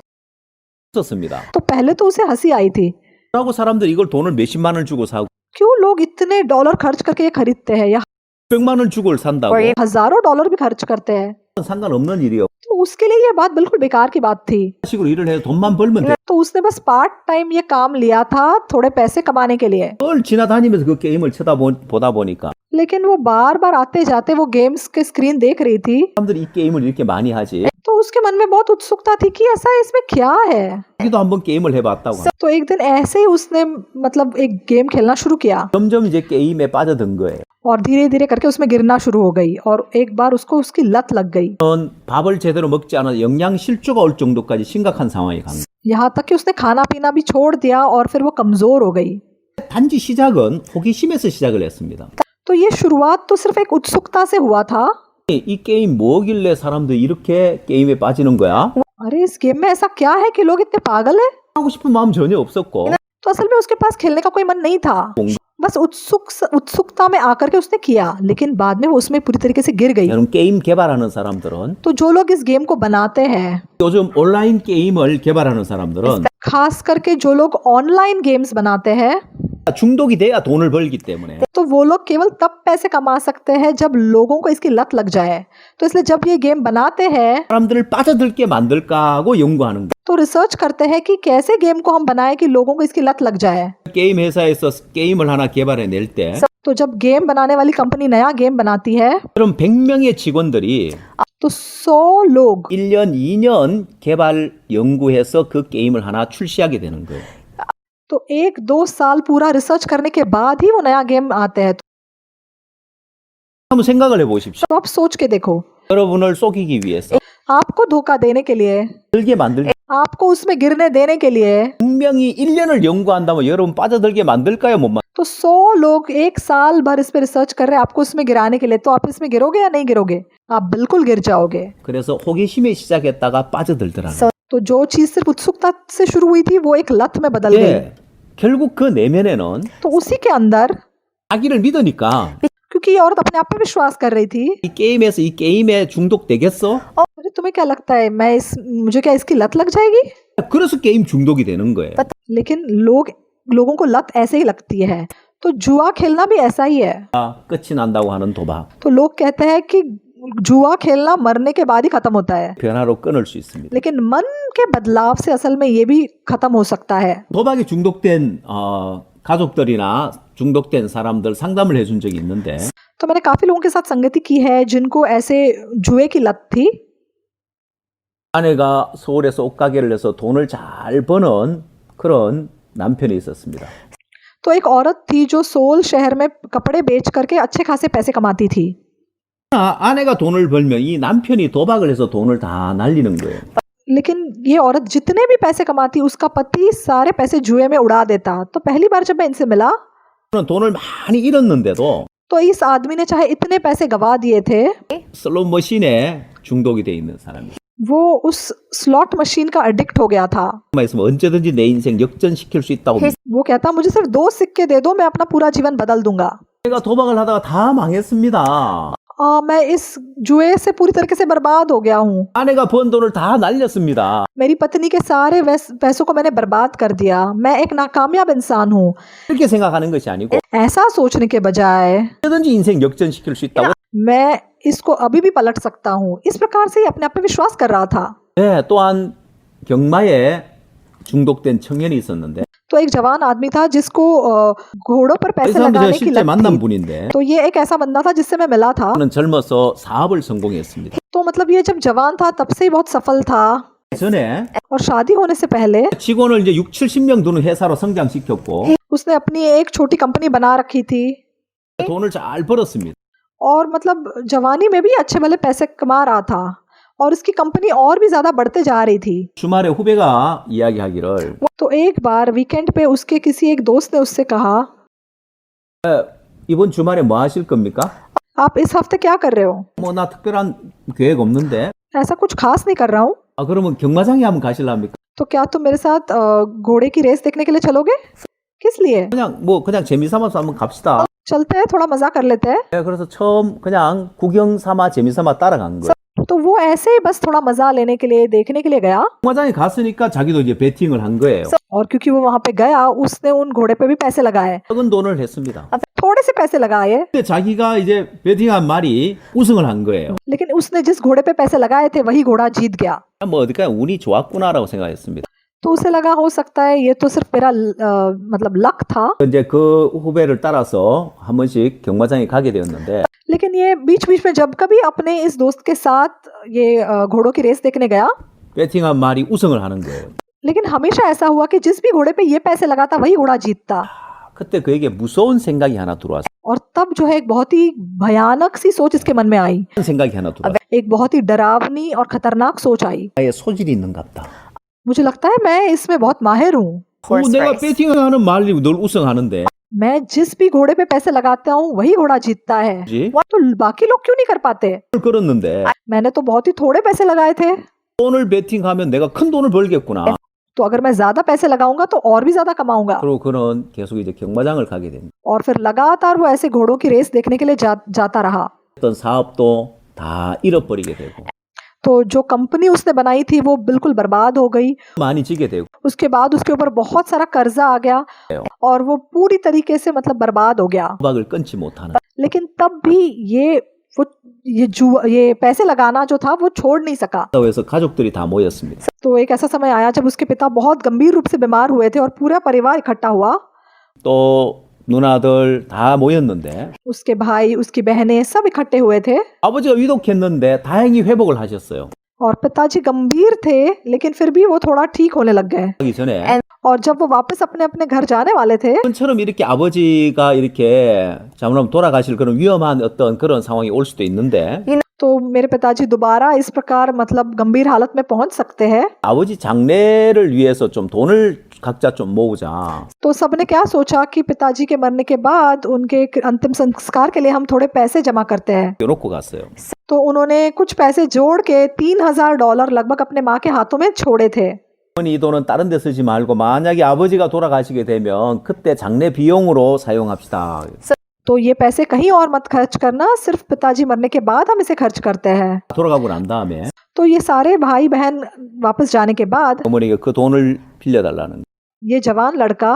썼습니다. तो पहले तो उसे हंसी आई थी, 라고 사람들이 이걸 돈을 몇십만 원을 주고 사고 क्यों लोग इतने डॉलर खर्च करके ये खरीदते हैं या 100만 원 주고 산다고 हजारों डॉलर भी खर्च करते हैं। 상관없는 일이요. तो उसके लिए ये बात बिल्कुल बेकार की बात थी। 식으로 일을 해서 돈만 벌면 돼. तो उसने बस पार्ट टाइम ये काम लिया था थोड़े पैसे कमाने के लिए, 늘 지나다니면서 그 게임을 보다 보니까 लेकिन वो बार बार आते जाते वो गेम्स के स्क्रीन देख रही थी 사람들이 이 게임을 이렇게 많이 하지. तो उसके मन में बहुत उत्सुकता थी कि ऐसा इसमें क्या है। 자기도 한번 게임을 해봤다고. तो एक दिन ऐसे ही उसने मतलब एक गेम खेलना शुरू किया 점점 이제 게임에 빠져든 거예요. और धीरे धीरे करके उसमें गिरना शुरू हो गई और एक बार उसको उसकी लत लग गई। 밥을 제대로 먹지 않아 영양 실조가 올 정도까지 심각한 상황에 간. यहाँ तक कि उसने खाना पीना भी छोड़ दिया और फिर वो कमजोर हो गई। 단지 시작은 호기심에서 시작을 했습니다. तो ये शुरुआत तो सिर्फ एक उत्सुकता से हुआ था। 이 게임 뭐길래 사람들이 이렇게 게임에 빠지는 거야? अरे इस गेम में ऐसा क्या है कि लोग इतने पागल हैं? 하고 싶은 마음 전혀 없었고 तो असल में उसके पास खेलने का कोई मन नहीं था, बस उत्सुकता में आकर के उसने किया, लेकिन बाद में वो उसमें पूरी तरीके से गिर गई। 여러분 게임 개발하는 사람들은 तो जो लोग इस गेम को बनाते हैं, 요즘 온라인 게임을 개발하는 사람들은 खास करके जो लोग ऑनलाइन गेम्स बनाते हैं, 중독이 돼야 돈을 벌기 때문에 तो वो लोग केवल तब पैसे कमा सकते हैं जब लोगों को इसकी लत लग जाए। तो इसलिए जब ये गेम बनाते हैं 사람들을 빠져들게 만들까 하고 연구하는 거예요. तो रिसर्च करते हैं कि कैसे गेम को हम बनाएं कि लोगों को इसकी लत लग जाए। 게임 회사에서 게임을 하나 개발해 낼 때 तो जब गेम बनाने वाली कंपनी नया गेम बनाती है 그럼 100명의 직원들이 तो 100 लोग 1년, 2년 개발 연구해서 그 게임을 하나 출시하게 되는 거예요. तो 1-2 साल पूरा रिसर्च करने के बाद ही वो नया गेम आते हैं. 한번 생각을 해보십시오. तो आप सोच के देखो, 여러분을 속이기 위해서 आपको धोखा देने के लिए, 들게 만들기 आपको उसमें गिरने देने के लिए, 분명히 1년을 연구한다면 여러분 빠져들게 만들까요? 못 만? तो 100 लोग 1 साल भर इस पे रिसर्च कर रहे हैं आपको उसमें गिराने के लिए, तो आप इसमें गिरोगे या नहीं गिरोगे? आप बिल्कुल गिर जाओगे. 그래서 호기심에 시작했다가 빠져들더라는 거예요. तो जो चीज सिर्फ उत्सुकता से शुरू हुई थी वो एक लत में बदल गई. 예, 결국 그 내면에는 तो उसी के अंदर, 자기를 믿으니까 क्योंकि ये औरत अपने आप पे विश्वास कर रही थी. 이 게임에서 이 게임에 중독되겠어? अरे तुम्हें क्या लगता है मुझे क्या इसकी लत लग जाएगी? 그래서 게임 중독이 되는 거예요. लेकिन लोगों को लत ऐसे ही लगती है. तो जुआ खेलना भी ऐसा ही है. 끝이 난다고 하는 도박 तो लोग कहते हैं कि जुआ खेलना मरने के बाद ही खत्म होता है, 변화로 끊을 수 있습니다. लेकिन मन के बदलाव से असल में ये भी खत्म हो सकता है. 도박에 중독된 가족들이나 중독된 사람들 상담을 해준 적이 있는데 तो मैंने काफी लोगों के साथ संगति की है जिनको ऐसे जुए की लत थी. 아내가 서울에서 옷가게를 해서 돈을 잘 버는 그런 남편이 있었습니다. तो एक औरत थी जो सोल शहर में कपड़े बेच करके अच्छे खासे पैसे कमाती थी. 아내가 돈을 벌면 이 남편이 도박을 해서 돈을 다 날리는 거예요. लेकिन ये औरत जितने भी पैसे कमाती उसका पति सारे पैसे जुए में उड़ा देता. तो पहली बार जब मैं इनसे मिला 그런 돈을 많이 잃었는데도 तो इस आदमी ने चाहे इतने पैसे गवा दिए थे, 슬롯 머신에 중독이 돼 있는 사람이에요. वो उस स्लॉट मशीन का एडिक्ट हो गया था. 있으면 언제든지 내 인생 역전시킬 수 있다고. वो कहता मुझे सिर्फ 2 सिक्के दे दो मैं अपना पूरा जीवन बदल दूंगा. 내가 도박을 하다가 다 망했습니다. मैं इस जुए से पूरी तरीके से बर्बाद हो गया हूँ. 아내가 번 돈을 다 날렸습니다. मेरी पत्नी के सारे पैसों को मैंने बर्बाद कर दिया. मैं एक नाकामयाब इंसान हूँ. 이렇게 생각하는 것이 아니고 ऐसा सोचने के बजाय 언제든지 인생 역전시킬 수 있다고. मैं इसको अभी भी पलट सकता हूँ, इस प्रकार से ही अपने आप पे विश्वास कर रहा था. 네, 또한 경마에 중독된 청년이 있었는데 तो एक जवान आदमी था जिसको घोड़ों पर 이 पैसे 사람도 लगाने 제가 की 실제 लत 만난 थी. 분인데 तो ये एक ऐसा बंदा था जिससे मैं मिला था. 저는 젊어서 사업을 성공했습니다. तो मतलब ये जब जवान था तब से ही बहुत सफल था. 전에 और शादी होने से पहले 직원을 이제 6, 70명 두는 회사로 성장시켰고 उसने अपनी एक छोटी कंपनी बना रखी थी. 돈을 잘 벌었습니다. और मतलब जवानी में भी अच्छे भले पैसे कमा रहा था और उसकी कंपनी और भी ज्यादा बढ़ते जा रही थी. 주말에 후배가 이야기하기를 तो एक बार वीकेंड पे उसके किसी एक दोस्त ने उससे कहा, 이번 주말에 뭐 하실 겁니까? आप इस हफ्ते क्या कर रहे हो? 뭐 나 특별한 계획 없는데. ऐसा कुछ खास नहीं कर रहा हूँ. 그러면 경마장에 한번 가실랍니까? तो क्या तुम मेरे साथ घोड़े की रेस देखने के लिए चलोगे? किस लिए? 그냥 재미삼아서 한번 갑시다. चलते हैं, थोड़ा मजा कर लेते हैं. 네, 그래서 처음 그냥 구경 삼아 재미삼아 따라간 거예요. तो वो ऐसे ही बस थोड़ा मजा लेने के लिए देखने के लिए गया. 경마장에 갔으니까 자기도 이제 베팅을 한 거예요. और क्योंकि वो वहां पे गया उसने उन घोड़े पे भी पैसे लगाए. 적은 돈을 했습니다. थोड़े से पैसे लगाए. 근데 자기가 이제 베팅한 말이 우승을 한 거예요. लेकिन उसने जिस घोड़े पे पैसे लगाए थे वही घोड़ा जीत गया. 뭐 어디까 운이 좋았구나라고 생각했습니다. तो उसे लगा हो सकता है ये तो सिर्फ मेरा मतलब लक था. 이제 그 후배를 따라서 한 번씩 경마장에 가게 되었는데 लेकिन ये बीच बीच में जब कभी अपने इस दोस्त के साथ ये घोड़ों की रेस देखने गया, 베팅한 말이 우승을 하는 거예요. लेकिन हमेशा ऐसा हुआ कि जिस भी घोड़े पे ये पैसे लगाता वही घोड़ा जीतता. 그때 그에게 무서운 생각이 하나 들어왔어요. और तब जो है एक बहुत ही भयानक सी सोच इसके मन में आई. 생각이 하나 들어왔어요. एक बहुत ही डरावनी और खतरनाक सोच आई. 나의 소질이 있는갑다. मुझे लगता है मैं इसमें बहुत माहिर हूँ. 내가 베팅하는 말이 늘 우승하는데 मैं जिस भी घोड़े पे पैसे लगाता हूँ वही घोड़ा जीतता है. तो बाकी लोग क्यों नहीं कर पाते? 걸었는데 मैंने तो बहुत ही थोड़े पैसे लगाए थे. 돈을 베팅하면 내가 큰 돈을 벌겠구나. तो अगर मैं ज्यादा पैसे लगाऊंगा तो और भी ज्यादा कमाऊंगा. 그리고 그는 계속 이제 경마장을 가게 됩니다. और फिर लगातार वो ऐसे घोड़ों की रेस देखने के लिए जाता रहा. 어떤 사업도 다 잃어버리게 되고 तो जो कंपनी उसने बनाई थी वो बिल्कुल बर्बाद हो गई. 많이 지게 되고 उसके बाद उसके ऊपर बहुत सारा कर्जा आ गया और वो पूरी तरीके से मतलब बर्बाद हो गया. 도박을 끊지 못하는. लेकिन तब भी ये पैसे लगाना जो था वो छोड़ नहीं सका. 그래서 가족들이 다 모였습니다. तो एक ऐसा समय आया जब उसके पिता बहुत गंभीर रूप से बीमार हुए थे और पूरा परिवार इकट्ठा हुआ. 또 누나들 다 모였는데 उसके भाई उसकी बहनें सब इकट्ठे हुए थे 아버지가 위독했는데 다행히 회복을 하셨어요. और पिताजी गंभीर थे लेकिन फिर भी वो थोड़ा ठीक होने लग गए 하기 전에 और जब वो वापस अपने अपने घर जाने वाले थे 처럼 이렇게 아버지가 이렇게 잘못하면 돌아가실 그런 위험한 어떤 그런 상황이 올 수도 있는데 तो मेरे पिताजी दोबारा इस प्रकार मतलब गंभीर हालत में पहुंच सकते हैं 아버지 장례를 위해서 좀 돈을 각자 좀 모으자. तो सबने क्या सोचा कि पिताजी के मरने के बाद उनके अंतिम संस्कार के लिए हम थोड़े पैसे जमा करते हैं 놓고 갔어요. तो उन्होंने कुछ पैसे जोड़ के $3,000 लगभग अपने माँ के हाथों में छोड़े थे 이 돈은 다른 데 쓰지 말고 만약에 아버지가 돌아가시게 되면 그때 장례 비용으로 사용합시다. तो ये पैसे कहीं और मत खर्च करना सिर्फ पिताजी मरने के बाद हम इसे खर्च करते हैं 돌아가고 난 다음에 तो ये सारे भाई बहन वापस जाने के बाद 어머니가 그 돈을 빌려달라는 ये जवान लड़का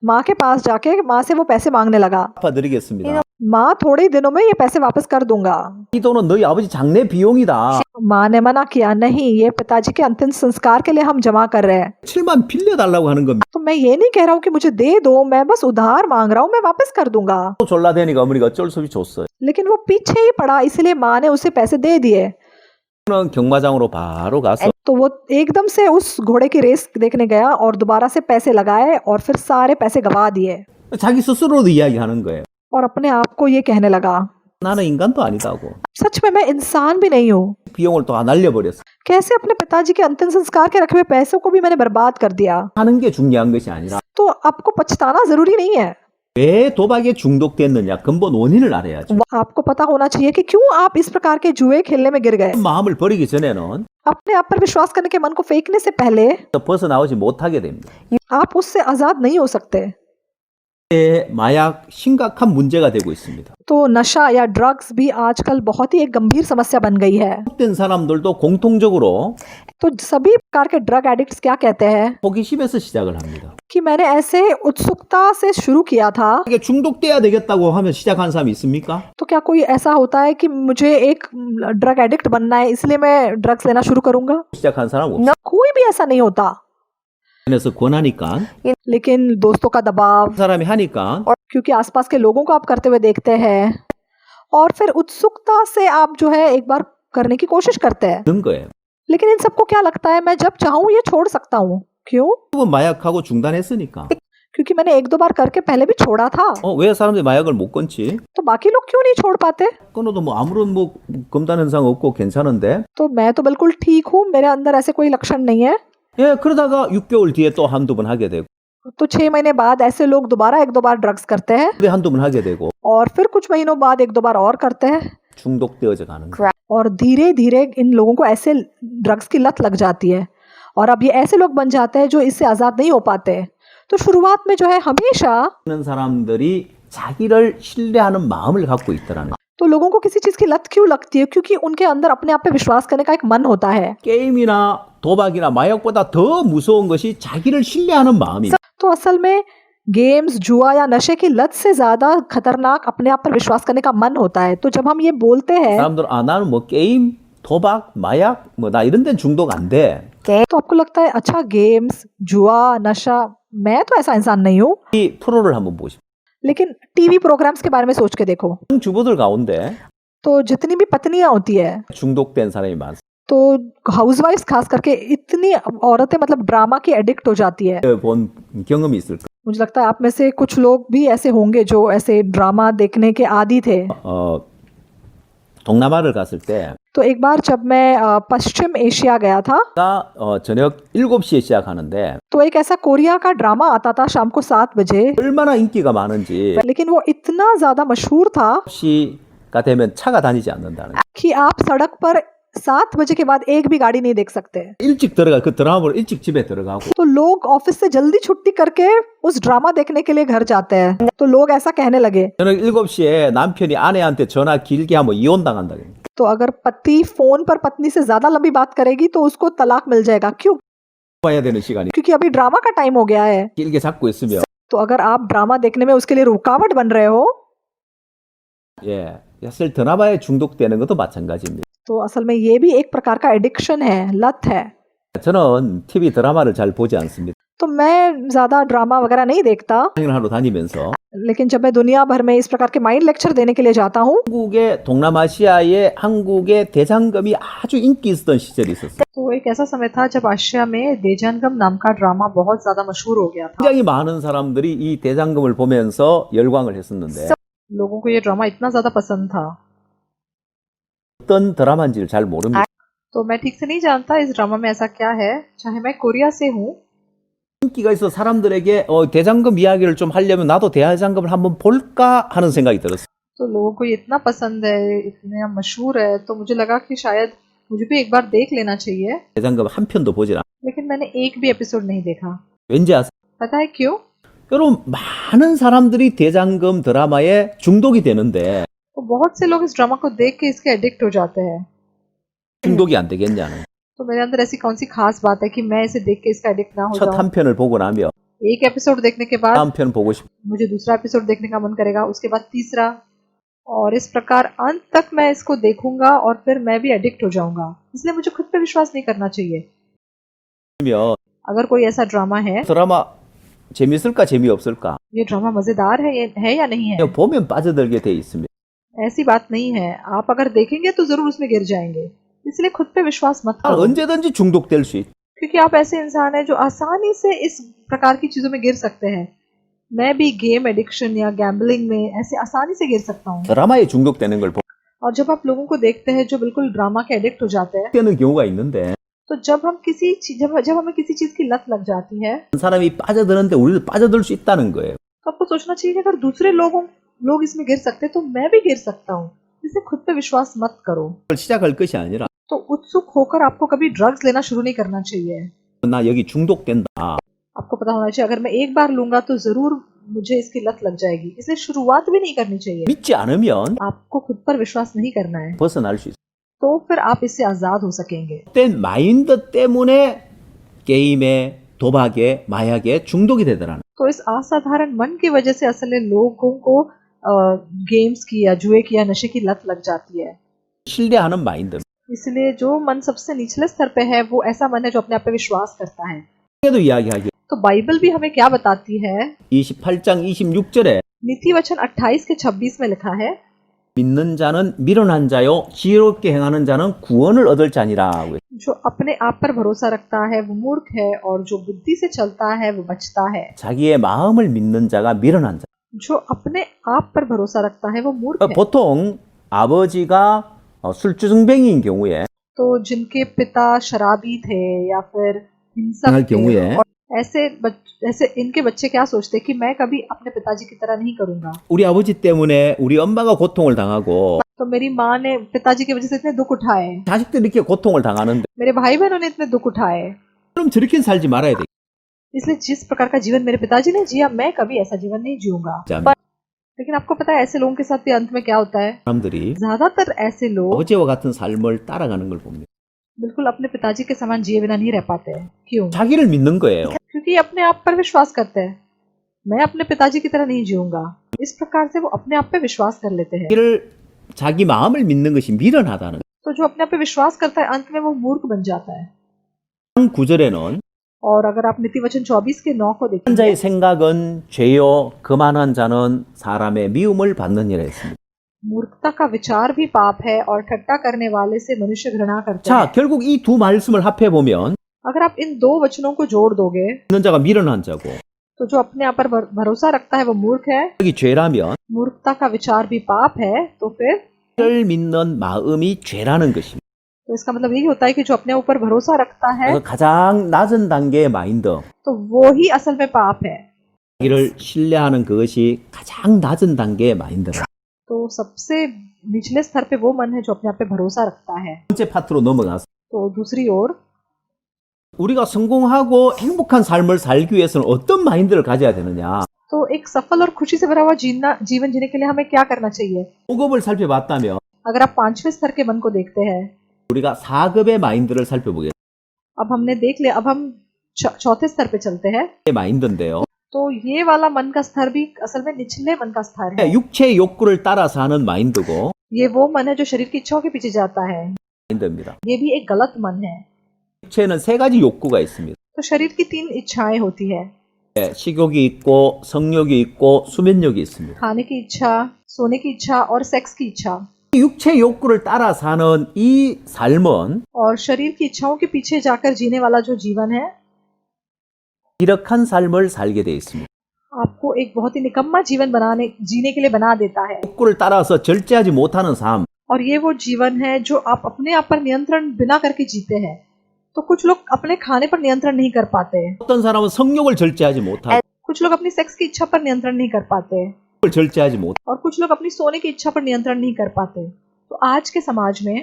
माँ के पास जाके माँ से वो पैसे मांगने लगा 갚아드리겠습니다. माँ थोड़े ही दिनों में ये पैसे वापस कर दूंगा 이 돈은 너희 아버지 장례 비용이다. माँ ने मना किया नहीं ये पिताजी के अंतिम संस्कार के लिए हम जमा कर रहे हैं 7만 빌려달라고 하는 겁니다. तो मैं ये नहीं कह रहा हूँ कि मुझे दे दो मैं बस उधार मांग रहा हूँ मैं वापस कर दूंगा 또 졸라대니까 어머니가 어쩔 수 없이 줬어요. लेकिन वो पीछे ही पड़ा इसलिए माँ ने उसे पैसे दे दिए 저는 경마장으로 바로 가서 तो वो एकदम से उस घोड़े की रेस देखने गया और दोबारा से पैसे लगाए और फिर सारे पैसे गवा दिए 자기 스스로도 이야기하는 거예요. और अपने आप को ये कहने लगा 나는 인간도 아니다고. सच में मैं इंसान भी नहीं हूँ 비용을 또 날려버렸어. कैसे अपने पिताजी के अंतिम संस्कार के रखे हुए पैसों को भी मैंने बर्बाद कर दिया 하는 게 중요한 것이 아니라 तो आपको पछताना जरूरी नहीं है 왜 도박에 중독됐느냐 근본 원인을 알아야죠. वो आपको पता होना चाहिए कि क्यों आप इस प्रकार के जुए खेलने में गिर गए 마음을 버리기 전에는 अपने आप पर विश्वास करने के मन को फेंकने से पहले 벗어나오지 못하게 됩니다. आप उससे आजाद नहीं हो सकते 마약 심각한 문제가 되고 있습니다. तो नशा या ड्रग्स भी आजकल बहुत ही एक गंभीर समस्या बन गई है 중독된 사람들도 공통적으로 तो सभी प्रकार के ड्रग एडिक्ट्स क्या कहते हैं 호기심에서 시작을 합니다. कि मैंने ऐसे उत्सुकता से शुरू किया था 이게 중독돼야 되겠다고 하면 시작하는 사람이 있습니까? तो क्या कोई ऐसा होता है कि मुझे एक ड्रग एडिक्ट बनना है इसलिए मैं ड्रग्स लेना शुरू करूंगा 시작한 사람 없어요. कोई भी ऐसा नहीं होता 그래서 권하니까 लेकिन दोस्तों का दबाव 사람이 하니까 और क्योंकि आसपास के लोगों को आप करते हुए देखते हैं और फिर उत्सुकता से आप जो है एक बार करने की कोशिश करते हैं 든 거예요. लेकिन इन सबको क्या लगता है मैं जब चाहूँ ये छोड़ सकता हूँ क्यों 그건 마약하고 중단했으니까. क्योंकि मैंने एक दो बार करके पहले भी छोड़ा था 왜 사람들이 마약을 못 끊지? तो बाकी लोग क्यों नहीं छोड़ पाते 끊어도 뭐 아무런 뭐 검단 현상 없고 괜찮은데. तो मैं तो बिल्कुल ठीक हूँ मेरे अंदर ऐसे कोई लक्षण नहीं है 예, 그러다가 6개월 뒤에 또 한두 번 하게 되고, तो 6 महीने बाद ऐसे लोग दोबारा एक दो बार ड्रग्स करते हैं 왜 한두 번 하게 되고 और फिर कुछ महीनों बाद एक दो बार और करते हैं 중독되어져 가는 거예요. और धीरे धीरे इन लोगों को ऐसे ड्रग्स की लत लग जाती है और अब ये ऐसे लोग बन जाते हैं जो इससे आज़ाद नहीं हो पाते तो शुरुआत में जो है हमेशा 그런 사람들이 자기를 신뢰하는 마음을 갖고 있더라는 거예요. तो लोगों को किसी चीज़ की लत क्यों लगती है क्योंकि उनके अंदर अपने आप पे विश्वास करने का एक मन होता है 게임이나 도박이나 마약보다 더 무서운 것이 자기를 신뢰하는 마음입니다. तो असल में गेम्स जुआ या नशे की लत से ज्यादा खतरनाक अपने आप पर विश्वास करने का मन होता है तो जब हम ये बोलते हैं 사람들은 나는 뭐 게임, 도박, 마약 뭐 나 이런 데는 중독 안 돼. तो आपको लगता है अच्छा गेम्स जुआ नशा मैं तो ऐसा इंसान नहीं हूँ 이 프로를 한번 보십시오. लेकिन टीवी प्रोग्राम्स के बारे में सोच के देखो 주부들 가운데 तो जितनी भी पत्नियां होती है 중독된 사람이 많습니다. तो हाउसवाइफ्स खास करके इतनी औरतें मतलब ड्रामा की एडिक्ट हो जाती है 본 경험이 있을 거예요. मुझे लगता है आप में से कुछ लोग भी ऐसे होंगे जो ऐसे ड्रामा देखने के आदी थे 동남아를 갔을 때 तो एक बार जब मैं पश्चिम एशिया गया था 저녁 7시에 시작하는데 तो एक ऐसा कोरिया का ड्रामा आता था शाम को 7 बजे 얼마나 인기가 많은지 लेकिन वो इतना ज्यादा मशहूर था 9시가 되면 차가 다니지 않는다는 거예요. कि आप सड़क पर 7 बजे के बाद एक भी गाड़ी नहीं देख सकते 일찍 들어가 그 드라마 보러 일찍 집에 들어가고 तो लोग ऑफिस से जल्दी छुट्टी करके उस ड्रामा देखने के लिए घर जाते हैं तो लोग ऐसा कहने लगे 저녁 7시에 남편이 아내한테 전화 길게 하면 이혼당한다. तो अगर पति फोन पर पत्नी से ज्यादा लंबी बात करेगी तो उसको तलाक मिल जाएगा क्यों 봐야 되는 시간이 क्योंकि अभी ड्रामा का टाइम हो गया है 길게 잡고 있으면 तो अगर आप ड्रामा देखने में उसके लिए रुकावट बन रहे हो 예, 사실 드라마에 중독되는 것도 마찬가지입니다. तो असल में ये भी एक प्रकार का एडिक्शन है लत है 저는 TV 드라마를 잘 보지 않습니다. तो मैं ज़्यादा ड्रामा वगैरह नहीं देखता, 여행을 하러 다니면서 लेकिन जब मैं दुनिया भर में इस प्रकार के माइंड लेक्चर देने के लिए जाता हूँ, 한국의 동남아시아에 한국의 대장금이 아주 인기 있었던 시절이 있었어요. तो एक ऐसा समय था जब आशिया में देजानगम नाम का ड्रामा बहुत ज़्यादा मशहूर हो गया था। 굉장히 많은 사람들이 이 대장금을 보면서 열광을 했었는데 लोगों को ये ड्रामा इतना ज़्यादा पसंद था, 어떤 드라마인지를 잘 모릅니다. तो मैं ठीक से नहीं जानता इस ड्रामा में ऐसा क्या है। चाहे मैं कोरिया से हूँ, 인기가 있어 사람들에게 대장금 이야기를 좀 하려면 나도 대장금을 한번 볼까 하는 생각이 들었어요. तो लोगों को ये इतना पसंद है, इतना मशहूर है, तो मुझे लगा कि शायद मुझे भी एक बार देख लेना चाहिए। 대장금 한 편도 보질 않아요. लेकिन मैंने एक भी एपिसोड नहीं देखा। 왠지 아세요? पता है क्यों? 여러분 많은 사람들이 대장금 드라마에 중독이 되는데 तो बहुत से लोग इस ड्रामा को देख के इसके एडिक्ट हो जाते हैं। 중독이 안 되겠냐는 तो मेरे अंदर ऐसी कौन सी खास बात है कि मैं इसे देख के इसका एडिक्ट ना हो 첫 जाऊं। 한 편을 보고 나면 एक एपिसोड देखने के बाद 다음 편 보고 싶 मुझे दूसरा एपिसोड देखने का मन करेगा, उसके बाद तीसरा, और इस प्रकार अंत तक मैं इसको देखूंगा और फिर मैं भी एडिक्ट हो जाऊंगा। इसलिए मुझे खुद पे विश्वास नहीं करना चाहिए। 면 अगर कोई ऐसा ड्रामा है, 드라마 재밌을까 재미없을까 ये ड्रामा मजेदार है या नहीं है, 그냥 보면 빠져들게 돼 있습니다. ऐसी बात नहीं है। आप अगर देखेंगे तो जरूर उसमें गिर जाएंगे। इसलिए खुद पे विश्वास मत करो, 언제든지 중독될 수 있. क्योंकि आप ऐसे इंसान हैं जो आसानी से इस प्रकार की चीजों में गिर सकते हैं। मैं भी गेम एडिक्शन या गैम्बलिंग में ऐसे आसानी से गिर सकता हूँ। 드라마에 중독되는 걸 볼 और जब आप लोगों को देखते हैं जो बिल्कुल ड्रामा के एडिक्ट हो जाते हैं, 때는 경우가 있는데 तो जब हमें किसी चीज की लत लग जाती है, 한 사람이 빠져드는데 우리도 빠져들 수 있다는 거예요. तो आपको सोचना चाहिए कि अगर दूसरे लोग इसमें गिर सकते हैं तो मैं भी गिर सकता हूँ। इसलिए खुद पे विश्वास मत करो। 그걸 시작할 것이 아니라 तो उत्सुक होकर आपको कभी ड्रग्स लेना शुरू नहीं करना चाहिए। 나 여기 중독된다. आपको पता होना चाहिए अगर मैं एक बार लूंगा तो जरूर मुझे इसकी लत लग जाएगी। इसलिए शुरुआत भी नहीं करनी चाहिए। 믿지 않으면 आपको खुद पर विश्वास नहीं करना है, 벗어날 수 있어요. तो फिर आप इससे आजाद हो सकेंगे। 그때 마인드 때문에 게임에 도박에 마약에 중독이 되더라는 तो इस असाधारण मन की वजह से असल में लोगों को गेम्स की या जुए की या नशे की लत लग जाती है। 신뢰하는 마인드. इसलिए जो मन सबसे निचले स्तर पे है वो ऐसा मन है जो अपने आप पे विश्वास करता है। 에도 이야기하기 तो बाइबल भी हमें क्या बताती है? 28장 26절에 नीति वचन 28 के 26 में लिखा है, 믿는 자는 미련한 자요 지혜롭게 행하는 자는 구원을 얻을 자니라. जो अपने आप पर भरोसा रखता है वो मूर्ख है और जो बुद्धि से चलता है वो बचता है। 자기의 마음을 믿는 자가 미련한 자. जो अपने आप पर भरोसा रखता है वो मूर्ख है। 보통 아버지가 술주정뱅이인 경우에 तो जिनके पिता शराबी थे या फिर हिंसक 할 थे, 경우에 और ऐसे इनके बच्चे क्या सोचते हैं कि मैं कभी अपने पिताजी की तरह नहीं करूंगा। 우리 아버지 때문에 우리 엄마가 고통을 당하고 तो मेरी माँ ने पिताजी की वजह से इतने दुख उठाए, 자식들이 이렇게 고통을 당하는데 मेरे भाई बहनों ने इतने दुख उठाए, 그럼 저렇게 살지 말아야 돼. इसलिए जिस प्रकार का जीवन मेरे पिताजी ने जिया मैं कभी ऐसा जीवन नहीं जीऊंगा। 자, लेकिन आपको पता है ऐसे लोगों के साथ भी अंत में क्या होता है? 사람들이 ज्यादातर ऐसे लोग 아버지와 같은 삶을 따라가는 걸 봅니다. बिल्कुल अपने पिताजी के समान जिए बिना नहीं रह पाते हैं। क्यों? 자기를 믿는 거예요. क्योंकि अपने आप पर विश्वास करते हैं। मैं अपने पिताजी की तरह नहीं जीऊंगा। इस प्रकार से वो अपने आप पे विश्वास कर लेते हैं। 자기 마음을 믿는 것이 미련하다는 तो जो अपने आप पे विश्वास करता है अंत में वो मूर्ख बन जाता है। 9절에는 और अगर आप नीति वचन 24 के 9 को 한 देखें, 자의 생각은 죄요 거만한 자는 사람의 미움을 받느니라 했습니다. मूर्खता का विचार भी पाप है और ठट्टा करने वाले से मनुष्य घृणा करते हैं। 자, 결국 이 두 말씀을 합해 보면 अगर आप इन दो वचनों को जोड़ दोगे 믿는 자가 미련한 자고 तो जो अपने आप पर भरोसा रखता है वो मूर्ख है, 여기 죄라면 मूर्खता का विचार भी पाप है, तो फिर 를 믿는 마음이 죄라는 것입니다. तो इसका मतलब यही होता है कि जो अपने ऊपर भरोसा रखता है 그래서 가장 낮은 단계의 마인드, तो वो ही असल में पाप है। 자기를 신뢰하는 그것이 가장 낮은 단계의 마인드라. तो सबसे निचले स्तर पे वो मन है जो अपने आप पे भरोसा रखता है। 번째 파트로 넘어가서 तो दूसरी ओर 우리가 성공하고 행복한 삶을 살기 위해서는 어떤 마인드를 가져야 되느냐? तो एक सफल और खुशी से भरा हुआ जीवन जीने के लिए हमें क्या करना चाहिए? 5급을 살펴봤다면 अगर आप 5वें स्तर के मन को देखते हैं, 우리가 4급의 마인드를 살펴보겠습니다. अब हमने देख लिया, अब हम चौथे स्तर पे चलते हैं। 마인드인데요. तो ये वाला मन का स्तर भी असल में निचले मन का स्तर है। 육체의 욕구를 따라서 하는 마인드고 ये वो मन है जो शरीर की इच्छाओं के पीछे जाता है। 마인드입니다. ये भी एक गलत मन है। 육체는 세 가지 욕구가 있습니다. तो तो शरीर की 3 इच्छाएं होती है। 예, 식욕이 있고 성욕이 있고 수면욕이 있습니다. खाने की इच्छा, सोने की इच्छा और सेक्स की इच्छा। 육체 욕구를 따라 사는 이 삶은 और शरीर की इच्छाओं के पीछे जाकर जीने वाला जो जीवन है, 기력한 삶을 살게 돼 있습니다. आपको एक बहुत ही निकम्मा जीवन जीने के लिए बना देता है। 욕구를 따라서 절제하지 못하는 삶, और ये वो जीवन है जो आप अपने आप पर नियंत्रण बिना करके जीते हैं। तो कुछ लोग अपने खाने पर नियंत्रण नहीं कर पाते, 어떤 사람은 성욕을 절제하지 못하고 कुछ लोग अपनी सेक्स की इच्छा पर नियंत्रण नहीं कर पाते, 절제하지 못. और कुछ लोग अपनी सोने की इच्छा पर नियंत्रण नहीं कर पाते। तो आज के समाज में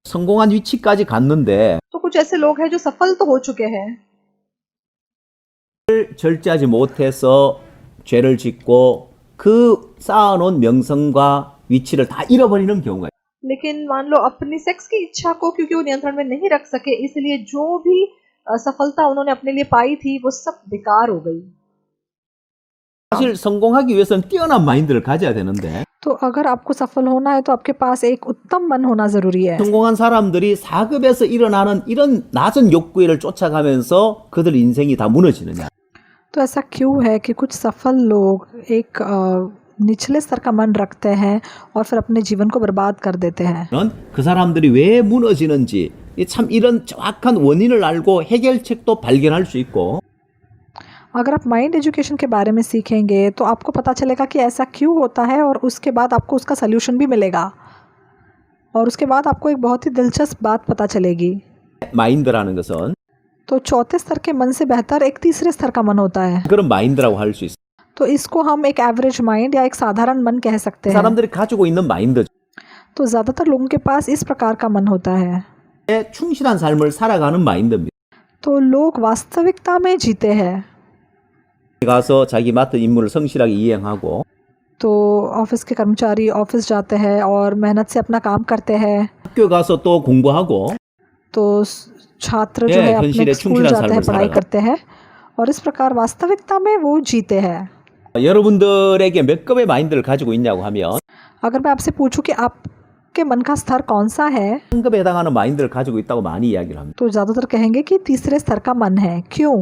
성공한 위치까지 갔는데 तो कुछ ऐसे लोग हैं जो सफल तो हो चुके हैं, 절제하지 못해서 죄를 짓고 그 쌓아놓은 명성과 위치를 다 잃어버리는 경우가 있어요. लेकिन मान लो अपनी सेक्स की इच्छा को क्योंकि वो नियंत्रण में नहीं रख सके, इसलिए जो भी सफलता उन्होंने अपने लिए पाई थी वो सब बेकार हो गई। 사실 성공하기 위해서는 뛰어난 마인드를 가져야 되는데 तो अगर आपको सफल होना है तो आपके पास एक उत्तम मन होना जरूरी है। 성공한 사람들이 사급에서 일어나는 이런 낮은 욕구를 쫓아가면서 그들 인생이 다 무너지느냐. तो ऐसा क्यों है कि कुछ सफल लोग एक निचले स्तर का मन रखते हैं और फिर अपने जीवन को बर्बाद कर देते हैं। 그 사람들이 왜 무너지는지 참 이런 정확한 원인을 알고 해결책도 발견할 수 있고 अगर आप माइंड एजुकेशन के बारे में सीखेंगे तो आपको पता चलेगा कि ऐसा क्यों होता है, और उसके बाद आपको उसका सल्यूशन भी मिलेगा, और उसके बाद आपको एक बहुत ही दिलचस्प बात पता चलेगी। 마인드라는 것은 तो चौथे स्तर के मन से बेहतर एक तीसरे स्तर का मन होता है। 그런 마인드라고 할 수 있어요. तो इसको हम एक एवरेज माइंड या एक साधारण मन कह सकते हैं। 사람들이 가지고 있는 마인드죠. तो ज़्यादातर लोगों के पास इस प्रकार का मन होता है। 충실한 삶을 살아가는 마인드입니다. तो लोग वास्तविकता में जीते हैं। 가서 자기 맡은 임무를 성실하게 이행하고 तो ऑफिस के कर्मचारी ऑफिस जाते हैं और मेहनत से अपना काम करते हैं। 학교 가서 또 공부하고 तो छात्र जो है अपने स्कूल जाते हैं, पढ़ाई करते हैं, और इस प्रकार वास्तविकता में वो जीते हैं। 여러분들에게 몇 급의 마인드를 가지고 있냐고 하면 अगर मैं आपसे पूछूं कि आपके मन का स्तर कौन सा है, 한 급에 해당하는 마인드를 가지고 있다고 많이 이야기를 합니다. तो ज़्यादातर कहेंगे कि तीसरे स्तर का मन है। क्यों?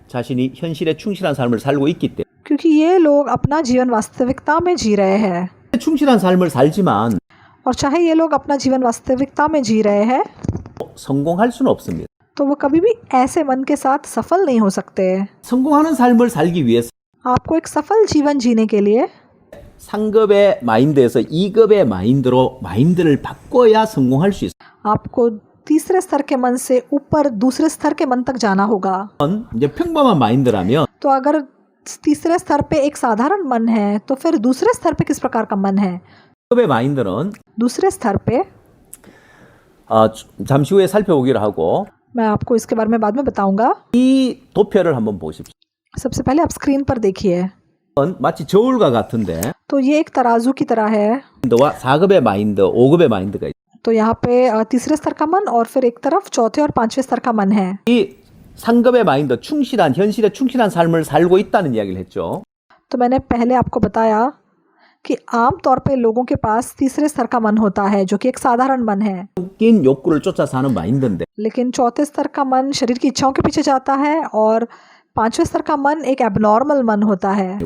자신이 현실에 충실한 삶을 살고 있기 때문에 क्योंकि ये लोग अपना जीवन वास्तविकता में जी रहे हैं, 충실한 삶을 살지만 और चाहे ये लोग अपना जीवन वास्तविकता में जी रहे हैं 성공할 수는 없습니다. तो वो कभी भी ऐसे मन के साथ सफल नहीं हो सकते। 성공하는 삶을 살기 위해서 आपको एक सफल जीवन जीने के लिए 상급의 마인드에서 2급의 마인드로 마인드를 바꿔야 성공할 수 있어요. आपको तीसरे स्तर के मन से ऊपर दूसरे स्तर के मन तक जाना होगा। 이제 평범한 마인드라면 तो अगर तीसरे स्तर पे एक साधारण मन है तो फिर दूसरे स्तर पे किस प्रकार का मन है? 급의 마인드는 दूसरे स्तर पे 잠시 후에 살펴보기로 하고 मैं आपको इसके बारे में बाद में बताऊंगा। 이 도표를 한번 보십시오. सबसे पहले आप स्क्रीन पर देखिए। 마치 저울과 같은데 तो ये एक तराजू की तरह है। 너와 4급의 마인드, 5급의 마인드가 있어요. तो यहाँ पे तीसरे स्तर का मन और फिर एक तरफ चौथे और पांचवें स्तर का मन है। 이 상급의 마인드, 현실에 충실한 삶을 살고 있다는 이야기를 했죠. तो मैंने पहले आपको बताया कि आम तौर पे लोगों के पास तीसरे स्तर का मन होता है जो कि एक साधारण मन है, 긴 욕구를 쫓아 사는 마인드인데 लेकिन चौथे स्तर का मन शरीर की इच्छाओं के पीछे जाता है, और पांचवें स्तर का मन एक एबनॉर्मल मन होता है।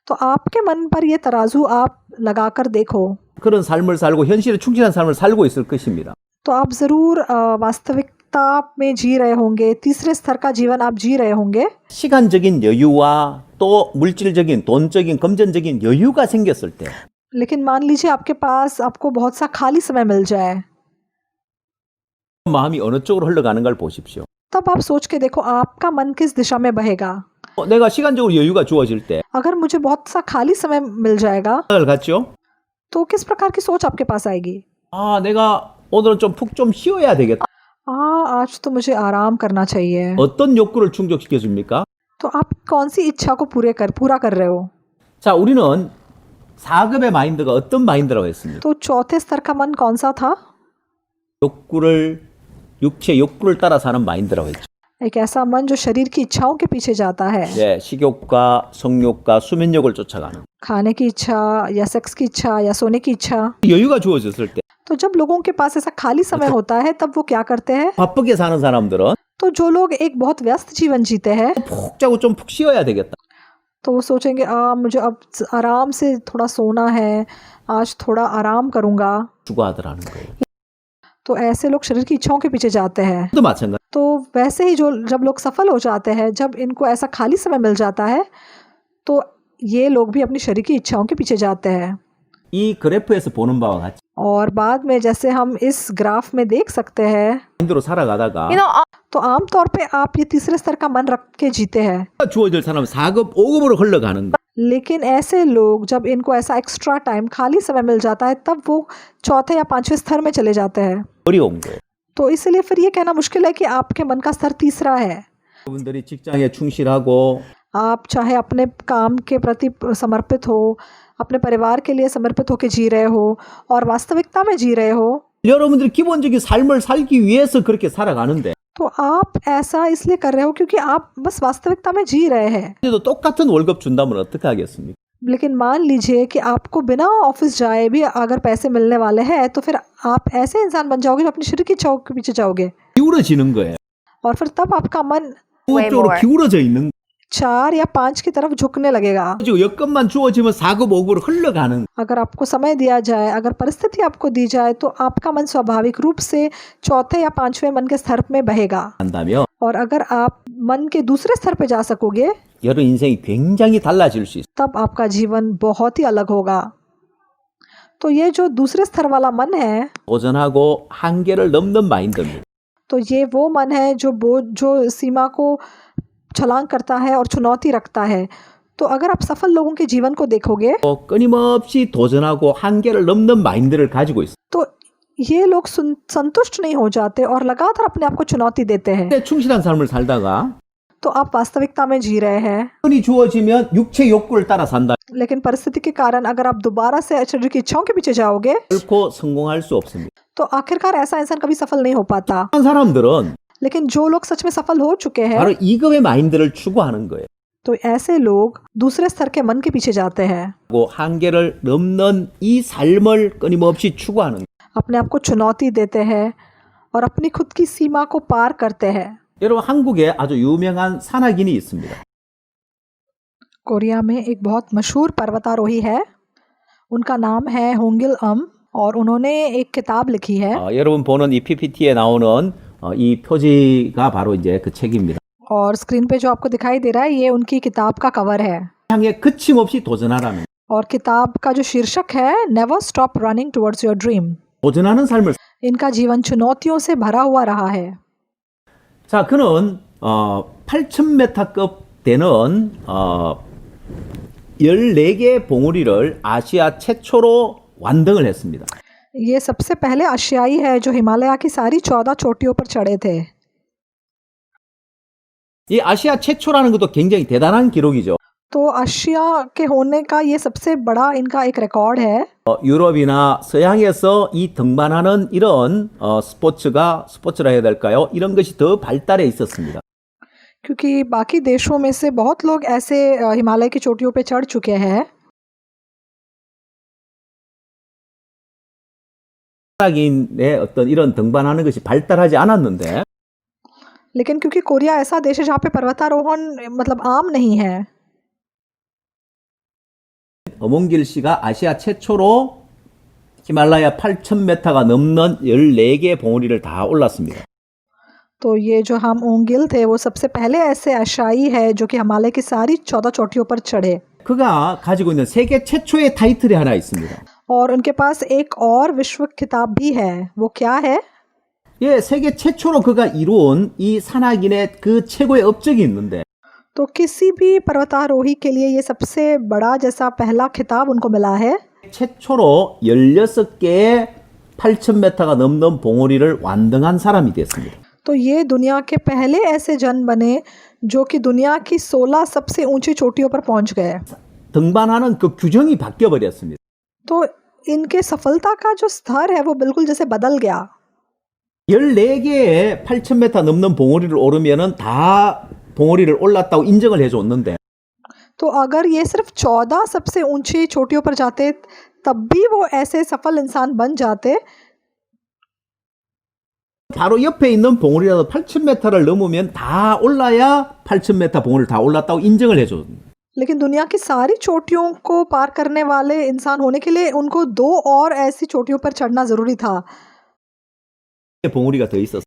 तो आपके मन पर ये तराजू आप लगाकर देखो 그런 삶을 살고 현실에 충실한 삶을 살고 있을 것입니다. तो आप ज़रूर वास्तविकता में जी रहे होंगे, तीसरे स्तर का जीवन आप जी रहे होंगे। 시간적인 여유와 또 물질적인, 돈적인, 금전적인 여유가 생겼을 때 लेकिन मान लीजिए आपके पास आपको बहुत सा खाली समय मिल जाए, 마음이 어느 쪽으로 흘러가는 걸 보십시오. तब आप सोच के देखो आपका मन किस दिशा में बहेगा। 내가 시간적으로 여유가 주어질 때 अगर मुझे बहुत सा खाली समय मिल जाएगा 생각을 갖죠? तो किस प्रकार की सोच आपके पास आएगी? 내가 오늘은 좀 푹 좀 쉬어야 되겠다. आज तो मुझे आराम करना चाहिए। 어떤 욕구를 충족시켜 줍니까? तो आप कौन सी इच्छा को पूरा कर रहे हो? 자, 우리는 4급의 마인드가 어떤 마인드라고 했습니다. तो चौथे स्तर का मन कौन सा था? 육체 욕구를 따라 사는 마인드라고 했죠. एक ऐसा मन जो शरीर की इच्छाओं के पीछे जाता है, 네, 식욕과 성욕과 수면욕을 쫓아가는. खाने की इच्छा या सेक्स की इच्छा या सोने की इच्छा। 여유가 주어졌을 때 तो जब लोगों के पास ऐसा खाली समय होता है तब वो क्या करते हैं? 바쁘게 사는 사람들은 तो जो लोग एक बहुत व्यस्त जीवन जीते हैं 푹 자고 좀 푹 쉬어야 되겠다. तो वो सोचेंगे मुझे अब आराम से थोड़ा सोना है, आज थोड़ा आराम करूँगा। 추구하더라는 거예요. तो ऐसे लोग शरीर की इच्छाओं के पीछे जाते हैं। 또 마찬가지. तो वैसे ही जब लोग सफल हो जाते हैं, जब इनको ऐसा खाली समय मिल जाता है, तो ये लोग भी अपनी शरीर की इच्छाओं के पीछे जाते हैं। 이 그래프에서 보는 바와 같이 और बाद में जैसे हम इस ग्राफ में देख सकते हैं, 마인드로 살아가다가 तो आमतौर पे आप ये तीसरे स्तर का मन रख के जीते हैं। 주어질 사람은 4급, 5급으로 흘러가는 거예요. लेकिन ऐसे लोग जब इनको ऐसा एक्स्ट्रा टाइम खाली समय मिल जाता है, तब वो चौथे या पांचवें स्तर में चले जाते हैं। 어려운 거예요. तो इसलिए फिर ये कहना मुश्किल है कि आपके मन का स्तर तीसरा है। 여러분들이 직장에 충실하고 आप चाहे अपने काम के प्रति समर्पित हो, अपने परिवार के लिए समर्पित होकर जी रहे हो और वास्तविकता में जी रहे हो, 여러분들이 기본적인 삶을 살기 위해서 그렇게 살아가는데 तो आप ऐसा इसलिए कर रहे हो क्योंकि आप बस वास्तविकता में जी रहे हैं। 그래도 똑같은 월급 준다면 어떻게 하겠습니까? लेकिन मान लीजिए कि आपको बिना ऑफिस जाए भी अगर पैसे मिलने वाले हैं, तो फिर आप ऐसे इंसान बन जाओगे जो अपनी शरीर की इच्छाओं के पीछे जाओगे, 기울어지는 거예요. और फिर तब आपका मन 쪽으로 기울어져 있는 4 या 5 की तरफ झुकने लगेगा। 거죠. 여건만 주어지면 4급, 5급으로 흘러가는 अगर आपको समय दिया जाए, अगर परिस्थिति आपको दी जाए, तो आपका मन स्वाभाविक रूप से चौथे या पांचवें मन के स्तर में बहेगा। 한다면 और अगर आप मन के दूसरे स्तर पे जा सकोगे, 여러분 인생이 굉장히 달라질 수 있어요. तब आपका जीवन बहुत ही अलग होगा। तो ये जो दूसरे स्तर वाला मन है, 도전하고 한계를 넘는 마인드입니다. तो ये वो मन है जो सीमा को छलांग करता है और चुनौती रखता है। तो अगर आप सफल लोगों के जीवन को देखोगे, 끊임없이 도전하고 한계를 넘는 마인드를 가지고 있어요. तो ये लोग संतुष्ट नहीं हो जाते और लगातार अपने आप को चुनौती देते हैं। 근데 충실한 삶을 살다가 तो आप वास्तविकता में जी रहे हैं, 흔히 주어지면 육체 욕구를 따라 산다. लेकिन परिस्थिति के कारण अगर आप दोबारा से शरीर की इच्छाओं के पीछे जाओगे, 결코 성공할 수 없습니다. तो आखिरकार ऐसा इंसान कभी सफल नहीं हो पाता। 한 사람들은 लेकिन जो लोग सच में सफल हो चुके हैं, 바로 2급의 마인드를 추구하는 거예요. तो ऐसे लोग दूसरे स्तर के मन के पीछे जाते हैं, 그리고 한계를 넘는 이 삶을 끊임없이 추구하는 거예요. अपने आप को चुनौती देते हैं और अपनी खुद की सीमा को पार करते हैं। 여러분 한국에 아주 유명한 산악인이 있습니다. कोरिया में एक बहुत मशहूर पर्वतारोही है, उनका नाम है होंगिल और उन्होंने एक किताब लिखी है। 여러분 보는 이 PPT에 나오는 이 표지가 바로 이제 그 책입니다. और स्क्रीन पे जो आपको दिखाई दे रहा है, ये उनकी किताब का कवर है। 향해 그침없이 도전하라는 और किताब का जो शीर्षक है, never stop running towards your dream. 도전하는 삶을. इनका जीवन चुनौतियों से भरा हुआ रहा है। 자, 그는 8,000m급 되는 14개의 봉우리를 아시아 최초로 완등을 했습니다. ये सबसे पहले आशियाई है जो हिमालय की सारी 14 चोटियों पर चढ़े थे। 이 아시아 최초라는 것도 굉장히 대단한 기록이죠. तो आशिया के होने का ये सबसे बड़ा इनका एक रिकॉर्ड है। 유럽이나 서양에서 이 등반하는 이런 스포츠라 해야 될까요? 이런 것이 더 발달해 있었습니다. क्योंकि बाकी देशों में से बहुत लोग ऐसे हिमालय की चोटियों पे चढ़ चुके हैं। 의 어떤 이런 등반하는 것이 발달하지 않았는데 लेकिन क्योंकि कोरिया ऐसा देश है जहाँ पे पर्वतारोहण मतलब आम नहीं है, 엄원길 씨가 아시아 최초로 히말라야 8,000m가 넘는 14개의 봉우리를 다 올랐습니다. तो ये जो हम ओंगिल थे, वो सबसे पहले ऐसे आशियाई है जो कि हिमालय की सारी 14 चोटियों पर चढ़े। 그가 가지고 있는 세계 최초의 타이틀이 하나 있습니다. और उनके पास एक और विश्व खिताब भी है। वो क्या है? 예, 세계 최초로 그가 이루은 이 산악인의 그 최고의 업적이 있는데 तो किसी भी पर्वतारोही के लिए ये सबसे बड़ा जैसा पहला खिताब उनको मिला है। 최초로 16개의 8,000m가 넘는 봉우리를 완등한 사람이 됐습니다. तो ये दुनिया के पहले ऐसे जन बने जो कि दुनिया की 16 सबसे ऊंची चोटियों पर पहुंच गए। 등반하는 그 규정이 바뀌어 버렸습니다. तो इनके सफलता का जो स्तर है वो बिल्कुल जैसे बदल गया। 14개의 8,000m 넘는 봉우리를 오르면은 다 봉우리를 올랐다고 인정을 해줬는데 तो अगर ये सिर्फ 14 सबसे ऊंची चोटियों पर जाते, तब भी वो ऐसे सफल इंसान बन जाते। 바로 옆에 있는 봉우리라도 8,000m를 넘으면 다 올라야 8,000m 봉우리를 다 올랐다고 인정을 해줘. लेकिन दुनिया की सारी चोटियों को पार करने वाले इंसान होने के लिए उनको 2 और ऐसी चोटियों पर चढ़ना ज़रूरी था। 봉우리가 더 있었어.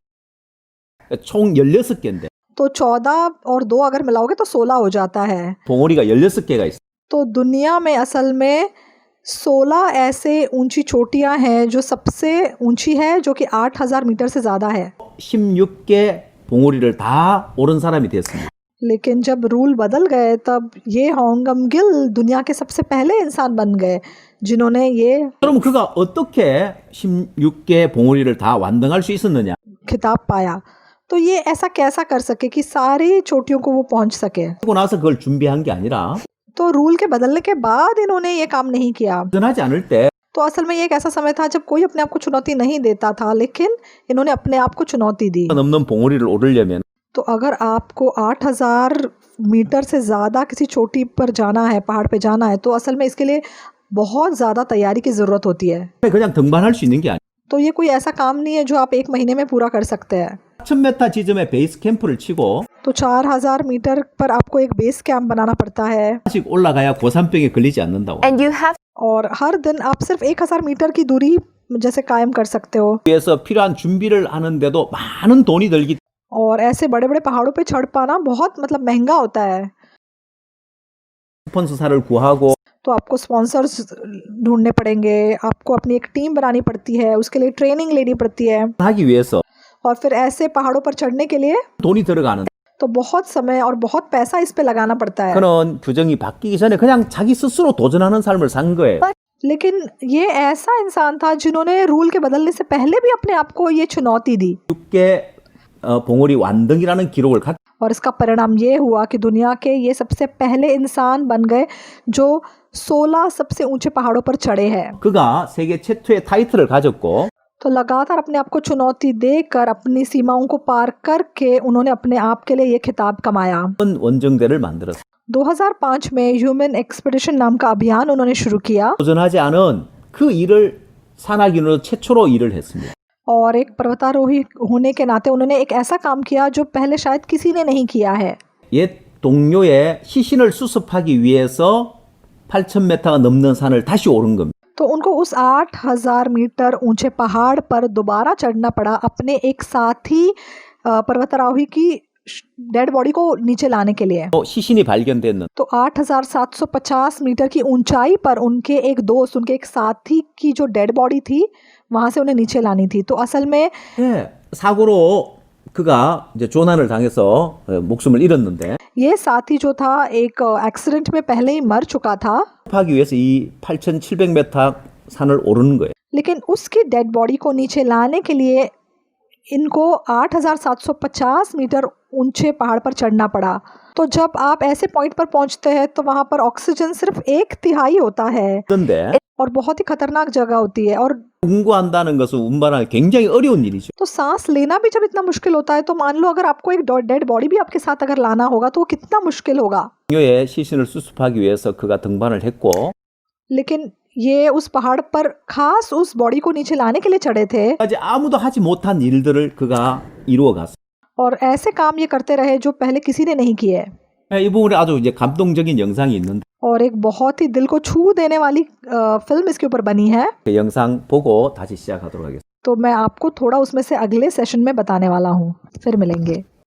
총 16개인데 तो 14 और 2 अगर मिलाओगे तो 16 हो जाता है। 봉우리가 16개가 있어. तो दुनिया में असल में 16 ऐसे ऊंची चोटियां हैं जो सबसे ऊंची है, जो कि 8,000 मीटर से ज़्यादा है। 16개 봉우리를 다 오른 사람이 됐습니다. लेकिन जब रूल बदल गए तब ये होंगम गिल दुनिया के सबसे पहले इंसान बन गए जिन्होंने ये 그럼 그가 어떻게 16개 봉우리를 다 완등할 수 있었느냐? खिताब पाया। तो ये ऐसा कैसा कर सके कि सारी चोटियों को वो पहुंच सके? 하고 나서 그걸 준비한 게 아니라 तो रूल के बदलने के बाद इन्होंने ये काम नहीं किया। 도전하지 않을 때 तो असल में ये एक ऐसा समय था जब कोई अपने आप को चुनौती नहीं देता था, लेकिन इन्होंने अपने आप को चुनौती दी। 넘는 봉우리를 오르려면 तो अगर आपको 8,000 मीटर से ज़्यादा किसी चोटी पर जाना है, पहाड़ पे जाना है, तो असल में इसके लिए बहुत ज़्यादा तैयारी की ज़रूरत होती है। 그냥 등반할 수 있는 게 아니야. तो ये कोई ऐसा काम नहीं है जो आप 1 महीने में पूरा कर सकते हैं। 4,000m 지점에 베이스 캠프를 치고 तो 4,000 मीटर पर आपको एक बेस कैंप बनाना पड़ता है 하나씩 올라가야 고산병에 걸리지 않는다고. And you have और हर दिन आप सिर्फ 1,000 मीटर की दूरी जैसे कायम कर सकते हो। 위해서 필요한 준비를 하는데도 많은 돈이 들기 और ऐसे बड़े बड़े पहाड़ों पे चढ़ पाना बहुत मतलब महंगा होता है। 스폰서사를 구하고 तो आपको स्पॉन्सर्स ढूंढने पड़ेंगे, आपको अपनी एक टीम बनानी पड़ती है, उसके लिए ट्रेनिंग लेनी पड़ती है, 하기 위해서 और फिर ऐसे पहाड़ों पर चढ़ने के लिए 돈이 들어가는 तो बहुत समय और बहुत पैसा इस पे लगाना पड़ता है। 그런 규정이 바뀌기 전에 그냥 자기 스스로 도전하는 삶을 산 거예요. लेकिन ये ऐसा इंसान था जिन्होंने रूल के बदलने से पहले भी अपने आप को ये चुनौती दी 6개 봉우리 완등이라는 기록을 갖 और इसका परिणाम ये हुआ कि दुनिया के ये सबसे पहले इंसान बन गए जो 16 सबसे ऊंचे पहाड़ों पर चढ़े हैं। 그가 세계 최초의 타이틀을 가졌고 तो लगातार अपने आप को चुनौती देकर अपनी सीमाओं को पार करके उन्होंने अपने आप के लिए ये खिताब कमाया। 원정대를 만들었어요. 2005 में ह्यूमन एक्सपेडिशन नाम का अभियान उन्होंने शुरू किया 도전하지 않은 그 일을 산악인으로 최초로 일을 했습니다. और एक पर्वतारोही होने के नाते उन्होंने एक ऐसा काम किया जो पहले शायद किसी ने नहीं किया है। 옛 동료의 시신을 수습하기 위해서 8,000m가 넘는 산을 다시 오른 겁니다. तो उनको उस 8,000 मीटर ऊंचे पहाड़ पर दोबारा चढ़ना पड़ा अपने एक साथी पर्वतारोही की डेड बॉडी को नीचे लाने के लिए। 또 시신이 발견됐는 तो 8,750 मीटर की ऊंचाई पर उनके एक दोस्त, उनके एक साथी की जो डेड बॉडी थी वहां से उन्हें नीचे लानी थी। तो असल में 사고로 그가 이제 조난을 당해서 목숨을 잃었는데 ये साथी जो था एक एक्सीडेंट में पहले ही मर चुका था, 하기 위해서 이 8,700m 산을 오르는 거예요. लेकिन उसकी डेड बॉडी को नीचे लाने के लिए इनको 8,750 मीटर ऊंचे पहाड़ पर चढ़ना पड़ा। तो जब आप ऐसे पॉइंट पर पहुंचते हैं तो वहां पर ऑक्सीजन सिर्फ 1/3 होता है 그런데 और बहुत ही खतरनाक जगह होती है। और 운구한다는 것은 운반하기 굉장히 어려운 일이죠. तो सांस लेना भी जब इतना मुश्किल होता है तो मान लो अगर आपको एक डेड बॉडी भी आपके साथ अगर लाना होगा तो वो कितना मुश्किल होगा। 동료의 시신을 수습하기 위해서 그가 등반을 했고 लेकिन ये उस पहाड़ पर खास उस बॉडी को नीचे लाने के लिए चढ़े थे 아직 아무도 하지 못한 일들을 그가 이루어갔어요. और ऐसे काम ये करते रहे जो पहले किसी ने नहीं किए। 이 부분에 아주 이제 감동적인 영상이 있는데 और एक बहुत ही दिल को छू देने वाली फिल्म इसके ऊपर बनी है। 그 영상 보고 다시 시작하도록 하겠습니다. तो मैं आपको थोड़ा उसमें से अगले सेशन में बताने वाला हूँ। फिर मिलेंगे।